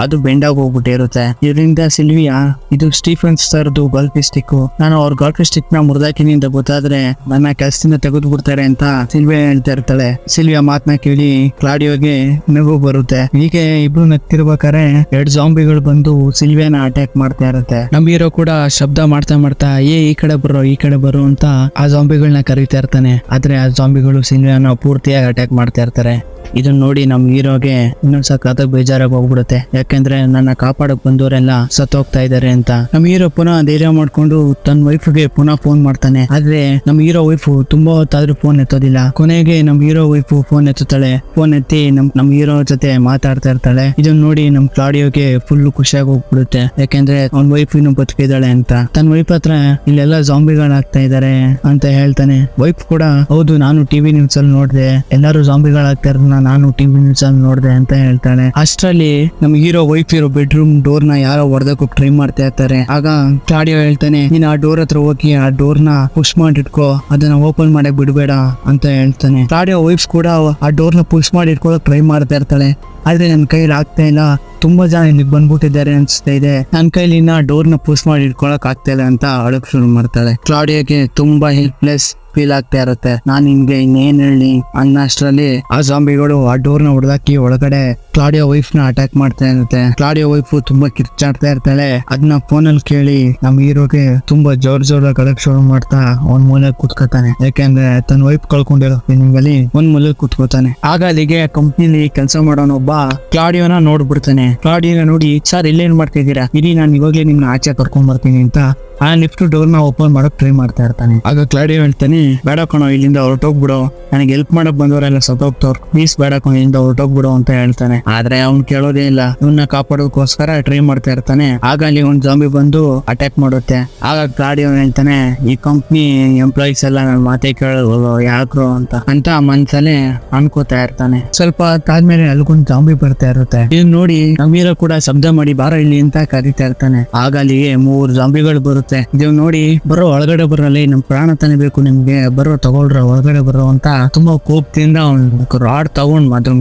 ಅದು ಬೆಂಡಾಗಿ ಹೋಗ್ಬಿಟ್ಟಿರುತ್ತೆ. ಇದರಿಂದ ಸಿಲ್ವಿಯಾ ಇದು ಸ್ಟೀಫನ್ ಸರ್ದು ಗಾಲ್ಫ್ ಸ್ಟಿಕ್, ನಾನು ಅವ್ರ ಗಾಲ್ಫ್ ಸ್ಟಿಕ್ ನ ಮುರಿದಾಕಿನಿ ಅಂತ ಗೊತ್ತಾದ್ರೆ ನನ್ನ ಕೆಲಸದಿಂದ ತೆಗೆದು ಬಿಡ್ತಾರೆ ಅಂತ ಸಿಲ್ವಿಯಾ ಹೇಳ್ತಾ ಇರ್ತಾಳೆ. ಸಿಲ್ವಿಯಾ ಮಾತನ್ನ ಕೇಳಿ ಕ್ಲಾಡಿಯೋಗೆ ನಗು ಬರುತ್ತೆ. ಹೀಗೆ ಇಬ್ರು ನಗ್ತಿರ್ಬೇಕಾದ್ರೆ 2 ಜಾಂಬಿಗಳು ಬಂದು ಸಿಲ್ವಿಯಾನ ಅಟ್ಯಾಕ್ ಮಾಡ್ತಾ ಇರುತ್ತೆ. ನಮ್ ಹೀರೋ ಕೂಡ ಶಬ್ದ ಮಾಡ್ತಾ ಈ ಕಡೆ ಬರೋ ಅಂತ ಆ ಜಾಂಬಿಗಳನ್ನ ಕರೀತಾ ಇರ್ತಾನೆ. ಆದ್ರೆ ಆ ಜಾಂಬಿಗಳು ಸಿಲ್ವಿಯಾನ ಪೂರ್ತಿಯಾಗಿ ಅಟ್ಯಾಕ್ ಮಾಡ್ತಾ ಇರ್ತಾರೆ. ಇದನ್ನ ನೋಡಿ ನಮ್ ಹೀರೋಗೆ ಇನ್ನೊಂದ್ ಸಖತ್ ಬೇಜಾರಾಗಿ ಹೋಗ್ಬಿಡುತ್ತೆ. ಯಾಕಂದ್ರೆ ನನ್ನ ಕಾಪಾಡಕ್ ಬಂದವರೆಲ್ಲ ಸತ್ತೋಗ್ತಾ ಇದಾರೆ ಅಂತ. ನಮ್ ಹೀರೋ ಪುನಃ ಧೈರ್ಯ ಮಾಡ್ಕೊಂಡು ತನ್ನ ವೈಫ್ಗೆ ಪುನಃ ಫೋನ್ ಮಾಡ್ತಾನೆ. ಆದ್ರೆ ನಮ್ ಹೀರೋ ವೈಫ್ ತುಂಬಾ ಹೊತ್ತಾದ್ರೂ ಫೋನ್ ಎತ್ತೋದಿಲ್ಲ. ಕೊನೆಗೆ ನಮ್ ಹೀರೋ ವೈಫ್ ಫೋನ್ ಎತ್ತುತ್ತಾಳೆ. ಫೋನ್ ಎತ್ತಿ ನಮ್ ಹೀರೋ ಜೊತೆ ಮಾತಾಡ್ತಾ ಇರ್ತಾಳೆ. ಇದನ್ನ ನೋಡಿ ನಮ್ ಕ್ಲಾಡಿಯೋಗೆ ಫುಲ್ ಖುಷಿಯಾಗಿ ಹೋಗ್ಬಿಡುತ್ತೆ. ಯಾಕಂದ್ರೆ ಅವ್ನ ವೈಫ್ ಇನ್ನು ಬದುಕಿದ್ದಾಳೆ ಅಂತ. ತನ್ನ ವೈಫ್ ಹತ್ರ ಇಲ್ಲೆಲ್ಲ ಜಾಂಬಿಗಳಾಗ್ತಾ ಇದಾರೆ ಅಂತ ಹೇಳ್ತಾನೆ. ವೈಫ್ ಕೂಡ ಹೌದು, ನಾನು ಟಿವಿ ನ್ಯೂಸ್ ಅಲ್ಲಿ ನೋಡ್ದೆ, ಎಲ್ಲರೂ ಜಾಂಬಿಗಳಾಗ್ತಾ ಇರೋದನ್ನ ನಾನು ಟಿವಿ ನ್ಯೂಸ್ ಅಲ್ಲಿ ನೋಡ್ದೆ ಅಂತ ಹೇಳ್ತಾನೆ. ಅಷ್ಟರಲ್ಲಿ ನಮ್ ಹೀರೋ ವೈಫ್ ಇರೋ ಬೆಡ್ರೂಮ್ ಡೋರ್ ನ ಯಾರೋ ಹೊಡೆದಕ್ಕೆ ಟ್ರೈ ಮಾಡ್ತಾ ಇರ್ತಾರೆ. ಆಗ ಕ್ಲಾಡಿಯೋ ಹೇಳ್ತಾನೆ, ನೀನ್ ಆ ಡೋರ್ ಹತ್ರ ಹೋಗಿ ಆ ಡೋರ್ ನ ಪುಷ್ ಮಾಡಿಟ್ಕೋ, ಅದನ್ನ ಓಪನ್ ಮಾಡಕ್ ಬಿಡ್ಬೇಡ ಅಂತ ಹೇಳ್ತಾನೆ. ಕ್ಲಾಡಿಯೋ ವೈಫ್ ಕೂಡ ಆ ಡೋರ್ ನ ಪುಷ್ ಮಾಡಿ ಇಟ್ಕೊಳಕ್ ಟ್ರೈ ಮಾಡ್ತಾ ಇರ್ತಾಳೆ. ಆದ್ರೆ ನನ್ ಕೈಲಿ ಆಗ್ತಾ ಇಲ್ಲ, ತುಂಬಾ ಜನ ಇಲ್ಲಿಗೆ ಬಂದ್ಬಿಟ್ಟಿದ್ದಾರೆ ಅನ್ಸ್ತಾ ಇದೆ, ನನ್ ಕೈಲಿ ಇನ್ನ ಡೋರ್ ನ ಪುಷ್ ಮಾಡಿ ಇಟ್ಕೊಳಕ್ ಆಗ್ತಾ ಇಲ್ಲ ಅಂತ ಅಳಕ್ ಶುರು ಮಾಡ್ತಾಳೆ. ಕ್ಲಾಡಿಯೋಗೆ ತುಂಬಾ ಹೆಲ್ಪ್ಲೆಸ್ ಫೀಲ್ ಆಗ್ತಾ ಇರುತ್ತೆ. ನಾನ್ ನಿಮ್ಗೆ ಇನ್ನೇನ್ ಹೇಳಿ ಅನ್ನಷ್ಟರಲ್ಲಿ ಆ ಜಾಂಬಿಗಳು ಆ ಡೋರ್ ನ ಹೊಡೆದಾಕಿ ಒಳಗಡೆ ಕ್ಲಾಡಿಯೋ ವೈಫ್ ನ ಅಟ್ಯಾಕ್ ಮಾಡ್ತಾ ಇರುತ್ತೆ. ಕ್ಲಾಡಿಯೋ ವೈಫ್ ತುಂಬಾ ಕಿರ್ಚಾಡ್ತಾ ಇರ್ತಾಳೆ. ಅದನ್ನ ಫೋನ್ ಅಲ್ಲಿ ಕೇಳಿ ನಮ್ ಹೀರೋಗೆ ತುಂಬಾ ಜೋರಾಗಿ ಕಳಕ್ ಶುರು ಮಾಡ್ತಾ ಒಂದ್ ಮೂಲೆ ಕುತ್ಕೋತಾನೆ. ಯಾಕಂದ್ರೆ ತನ್ನ ವೈಫ್ ಕಳ್ಕೊಂಡಿರೋ ಫೀಲಿಂಗ್ ಅಲ್ಲಿ ಒಂದ್ ಮೂಲೆ ಕುತ್ಕೋತಾನೆ. ಆಗ ಅಲ್ಲಿಗೆ ಕಂಪ್ನಿಲಿ ಕೆಲಸ ಮಾಡೋನೊಬ್ಬ ಕ್ಲಾಡಿಯೋನ ನೋಡ್ಬಿಡ್ತಾನೆ. ಕ್ಲಾಡಿಯೋನ ನೋಡಿ, ಸರ್ ಇಲ್ಲೇನ್ ಮಾಡ್ತಿದ್ದೀರಾ, ಇಡೀ ನಾನು ಇವಾಗ್ಲೇ ನಿಮ್ನ ಆಚೆ ಕರ್ಕೊಂಡ್ ಬರ್ತೀನಿ ಅಂತ ಆ ಲಿಫ್ಟ್ ಡೋರ್ ನ ಓಪನ್ ಮಾಡಕ್ ಟ್ರೈ ಮಾಡ್ತಾ ಇರ್ತಾನೆ. ಆಗ ಕ್ಲಾಡಿಯೋ ಹೇಳ್ತಾನೆ, ಬೇಡ ಕಣೋ, ಇಲ್ಲಿಂದ ಹೊರಟೋಗ್ಬಿಡು, ನನಗೆ ಹೆಲ್ಪ್ ಮಾಡಕ್ ಬಂದವರೆಲ್ಲ ಸತ್ತೋಗ್ತವ್ರು, ಪ್ಲೀಸ್ ಬೇಡ ಕಣೋ, ಇಲ್ಲಿಂದ ಹೊರಟೋಗ್ಬಿಡು ಅಂತ ಹೇಳ್ತಾನೆ. ಆದ್ರೆ ಅವ್ನ್ ಕೇಳೋದೇ ಇಲ್ಲ. ಇವನ್ನ ಕಾಪಾಡೋದಕ್ಕೋಸ್ಕರ ಟ್ರೈ ಮಾಡ್ತಾ ಇರ್ತಾನೆ. ಆಗ ಅಲ್ಲಿ ಒಂದ್ ಜಾಂಬಿ ಬಂದು ಅಟ್ಯಾಕ್ ಮಾಡುತ್ತೆ. ಆಗ ಕ್ಲಾಡಿಯೋ ಹೇಳ್ತಾನೆ, ಈ ಕಂಪ್ನಿ ಎಂಪ್ಲಾಯೀಸ್ ಎಲ್ಲ ನನ್ನ ಮಾತೇ ಕೇಳೋದು ಯಾಕ್ರೋ ಅಂತ ಮನ್ಸಲ್ಲೇ ಅನ್ಕೋತಾ ಇರ್ತಾನೆ. ಸ್ವಲ್ಪ ಹೊತ್ತಾದ್ಮೇಲೆ ಅಲ್ಗೊಂದ್ ಜಾಂಬಿ ಬರ್ತಾ ಇರುತ್ತೆ. ಇದನ್ನ ನೋಡಿ ನಮ್ ಹೀರೋ ಕೂಡ ಶಬ್ದ ಮಾಡಿ ಬಾರೋ ಇಲ್ಲಿ ಅಂತ ಕರೀತಾ ಇರ್ತಾನೆ. ಆಗ ಅಲ್ಲಿಗೆ 3 ಜಾಂಬಿಗಳು ಬರುತ್ತೆ. ಇದು ನೋಡಿ, ಬರೋ ಒಳಗಡೆ ಬರಲಿ, ನಮ್ ಪ್ರಾಣ ತಾನೇ ಬೇಕು ನಿಮ್ಗೆ, ಬರೋ ತಗೊಳ್ರ ಒಳಗಡೆ ಬರೋ ಅಂತ ತುಂಬಾ ಕೋಪದಿಂದ ರಾಡ್ ತಗೊಂಡ್ ಅದ್ರ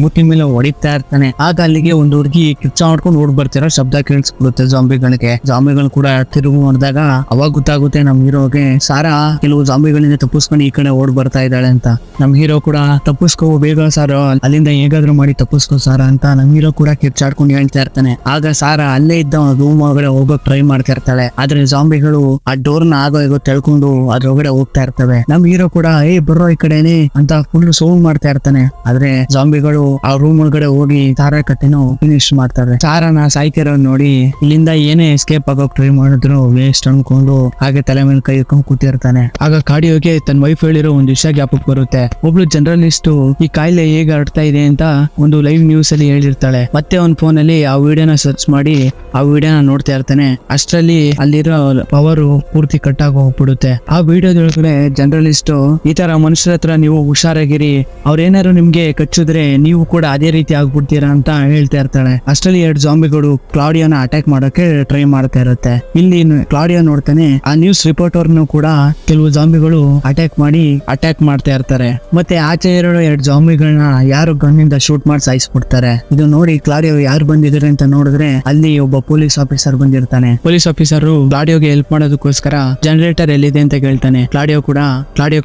ಮೂತಿ ಮೇಲೆ ಹೊಡಿತಾ ಇರ್ತಾನೆ. ಆಗ ಅಲ್ಲಿಗೆ ಒಂದು ಹುಡುಗಿ ಕಿಚ್ಚ ಮಾಡ್ಕೊಂಡು ಓಡ್ ಬರ್ತಿರೋ ಶಬ್ದ ಕೇಳಿಸ್ಬಿಡುತ್ತೆ ಜಾಂಬಿಗಳಿಗೆ. ಜಾಂಬಿಗಳು ಕೂಡ ತಿರುಗಿ ನೋಡಿದಾಗ ಅವಾಗ ಗೊತ್ತಾಗುತ್ತೆ ನಮ್ ಹೀರೋಗೆ ಸಾರಾ ಕೆಲವು ಜಾಂಬಿಗಳಿಂದ ತಪ್ಪಿಸ್ಕೊಂಡು ಈ ಕಡೆ ಓಡ್ ಬರ್ತಾ ಇದ್ದಾಳೆ ಅಂತ. ನಮ್ ಹೀರೋ ಕೂಡ ತಪ್ಪಿಸ್ಕೋ ಬೇಗ ಸಾರ, ಅಲ್ಲಿಂದ ಹೇಗಾದ್ರೂ ಮಾಡಿ ತಪ್ಪಿಸ್ಕೋ ಸಾರ ಅಂತ ನಮ್ ಹೀರೋ ಕೂಡ ಕಿರ್ಚಾಡ್ಕೊಂಡು ಹೇಳ್ತಾ ಇರ್ತಾನೆ. ಆಗ ಸಾರಾ ಅಲ್ಲೇ ಇದ್ದ ರೂಮ್ ಒಳಗಡೆ ಹೋಗೋಕ್ ಟ್ರೈ ಮಾಡ್ತಾ ಇರ್ತಾಳೆ. ಆದ್ರೆ ಜಾಂಬಿಗಳು ಆ ಡೋರ್ ನ ಆಗೋ ಹೇಗೋ ತೆಳ್ಕೊಂಡು ಅದ್ರೊಳಗಡೆ ಹೋಗ್ತಾ ಇರ್ತವೆ. ನಮ್ ಹೀರೋ ಕೂಡ ಬರ್ರೋ ಈ ಕಡೆನೆ ಅಂತ ಫುಲ್ ಸೌಂಡ್ ಮಾಡ್ತಾ ಇರ್ತಾನೆ. ಆದ್ರೆ ಜಾಂಬಿಗಳು ಆ ರೂಮ್ ಒಳಗಡೆ ಹೋಗಿ ಸಾರಾ ಕಥೆನೂ ಫಿನಿಶ್ ಮಾಡ್ತಾರೆ. ಸಾರಾನ ಸಾಯ್ತಿರೋ ನೋಡಿ ಇಲ್ಲಿಂದ ಏನೇ ಎಸ್ಕೇಪ್ ಆಗೋಕ್ ಟ್ರೈ ಮಾಡಿದ್ರು ವೇಸ್ಟ್ ಅನ್ಕೊಂಡು ಹಾಗೆ ತಲೆ ಮೇಲೆ ಕೈ ಇಟ್ಕೊಂಡು ಕೂತಿರ್ತಾನೆ. ಆಗ ಕಾರ್ಡಿಯೋಗೆ ತನ್ನ ವೈಫ್ ಹೇಳಿರೋ ಒಂದು ವಿಷಯ ಜ್ಞಾಪಕ ಬರುತ್ತೆ. ಒಬ್ಳು ಜರ್ನಲಿಸ್ಟ್ ಈ ಕಾಯಿಲೆ ಹೇಗೆ ಹರಡ್ತಾ ಇದೆ ಅಂತ ಒಂದು ಲೈವ್ ನ್ಯೂಸ್ ಅಲ್ಲಿ ಹೇಳಿರ್ತಾಳೆ. ಮತ್ತೆ ಅವ್ನ ಫೋನ್ ಅಲ್ಲಿ ಆ ವಿಡಿಯೋನ ಸರ್ಚ್ ಮಾಡಿ ಆ ವಿಡಿಯೋನ ನೋಡ್ತಾ ಇರ್ತಾನೆ. ಅಷ್ಟರಲ್ಲಿ ಅಲ್ಲಿರೋ ಪವರ್ ಪೂರ್ತಿ ಕಟ್ ಆಗಿ ಹೋಗ್ಬಿಡುತ್ತೆ. ಆ ವಿಡಿಯೋದೊಳಗಡೆ ಜರ್ನಲಿಸ್ಟ್ ಈ ತರ ಮನುಷ್ಯರ ಹತ್ರ ನೀವು ಹುಷಾರಾಗಿರಿ, ಅವ್ರೇನಾದ್ರು ನಿಮ್ಗೆ ಕಚ್ಚಿದ್ರೆ ನೀವು ಕೂಡ ಅದೇ ರೀತಿ ಆಗ್ಬಿಡ್ತೀರಾ ಅಂತ ಹೇಳ್ತಾ ಇರ್ತಾಳೆ. ಅಷ್ಟರಲ್ಲಿ 2 ಜಾಂಬಿಗಳು ಕ್ಲಾಡಿಯೋನ ಅಟ್ಯಾಕ್ ಮಾಡೋಕೆ ಟ್ರೈ ಮಾಡ್ತಾ ಇರುತ್ತೆ. ಇಲ್ಲಿ ಕ್ಲಾಡಿಯೋ ನೋಡ್ತಾನೆ ಆ ನ್ಯೂಸ್ ರಿಪೋರ್ಟರ್ನು ಕೂಡ ಕೆಲವು ಜಾಂಬಿಗಳು ಅಟ್ಯಾಕ್ ಮಾಡ್ತಾ ಇರ್ತಾರೆ. ಮತ್ತೆ ಆಚೆ ಇರೋ 2 ಜಾಂಬಿಗಳನ್ನ ಯಾರು ಗನ್ನಿಂದ ಶೂಟ್ ಮಾಡಿ ಸಾಯಿಸ್ಬಿಡ್ತಾರೆ. ಇದು ನೋಡಿ ಕ್ಲಾಡಿಯೋ ಯಾರು ಬಂದಿದ್ದಾರೆ ಅಂತ ನೋಡಿದ್ರೆ ಅಲ್ಲಿ ಒಬ್ಬ ಪೊಲೀಸ್ ಆಫೀಸರ್ ಬಂದಿರ್ತಾನೆ. ಪೊಲೀಸ್ ಆಫೀಸರ್ ಕ್ಲಾಡಿಯೋಗೆ ಹೆಲ್ಪ್ ಮಾಡೋದಕ್ಕೋಸ್ಕರ ಜನರೇಟರ್ ಎಲ್ಲಿದೆ ಅಂತ ಕೇಳ್ತಾನೆ. ಕ್ಲಾಡಿಯೋ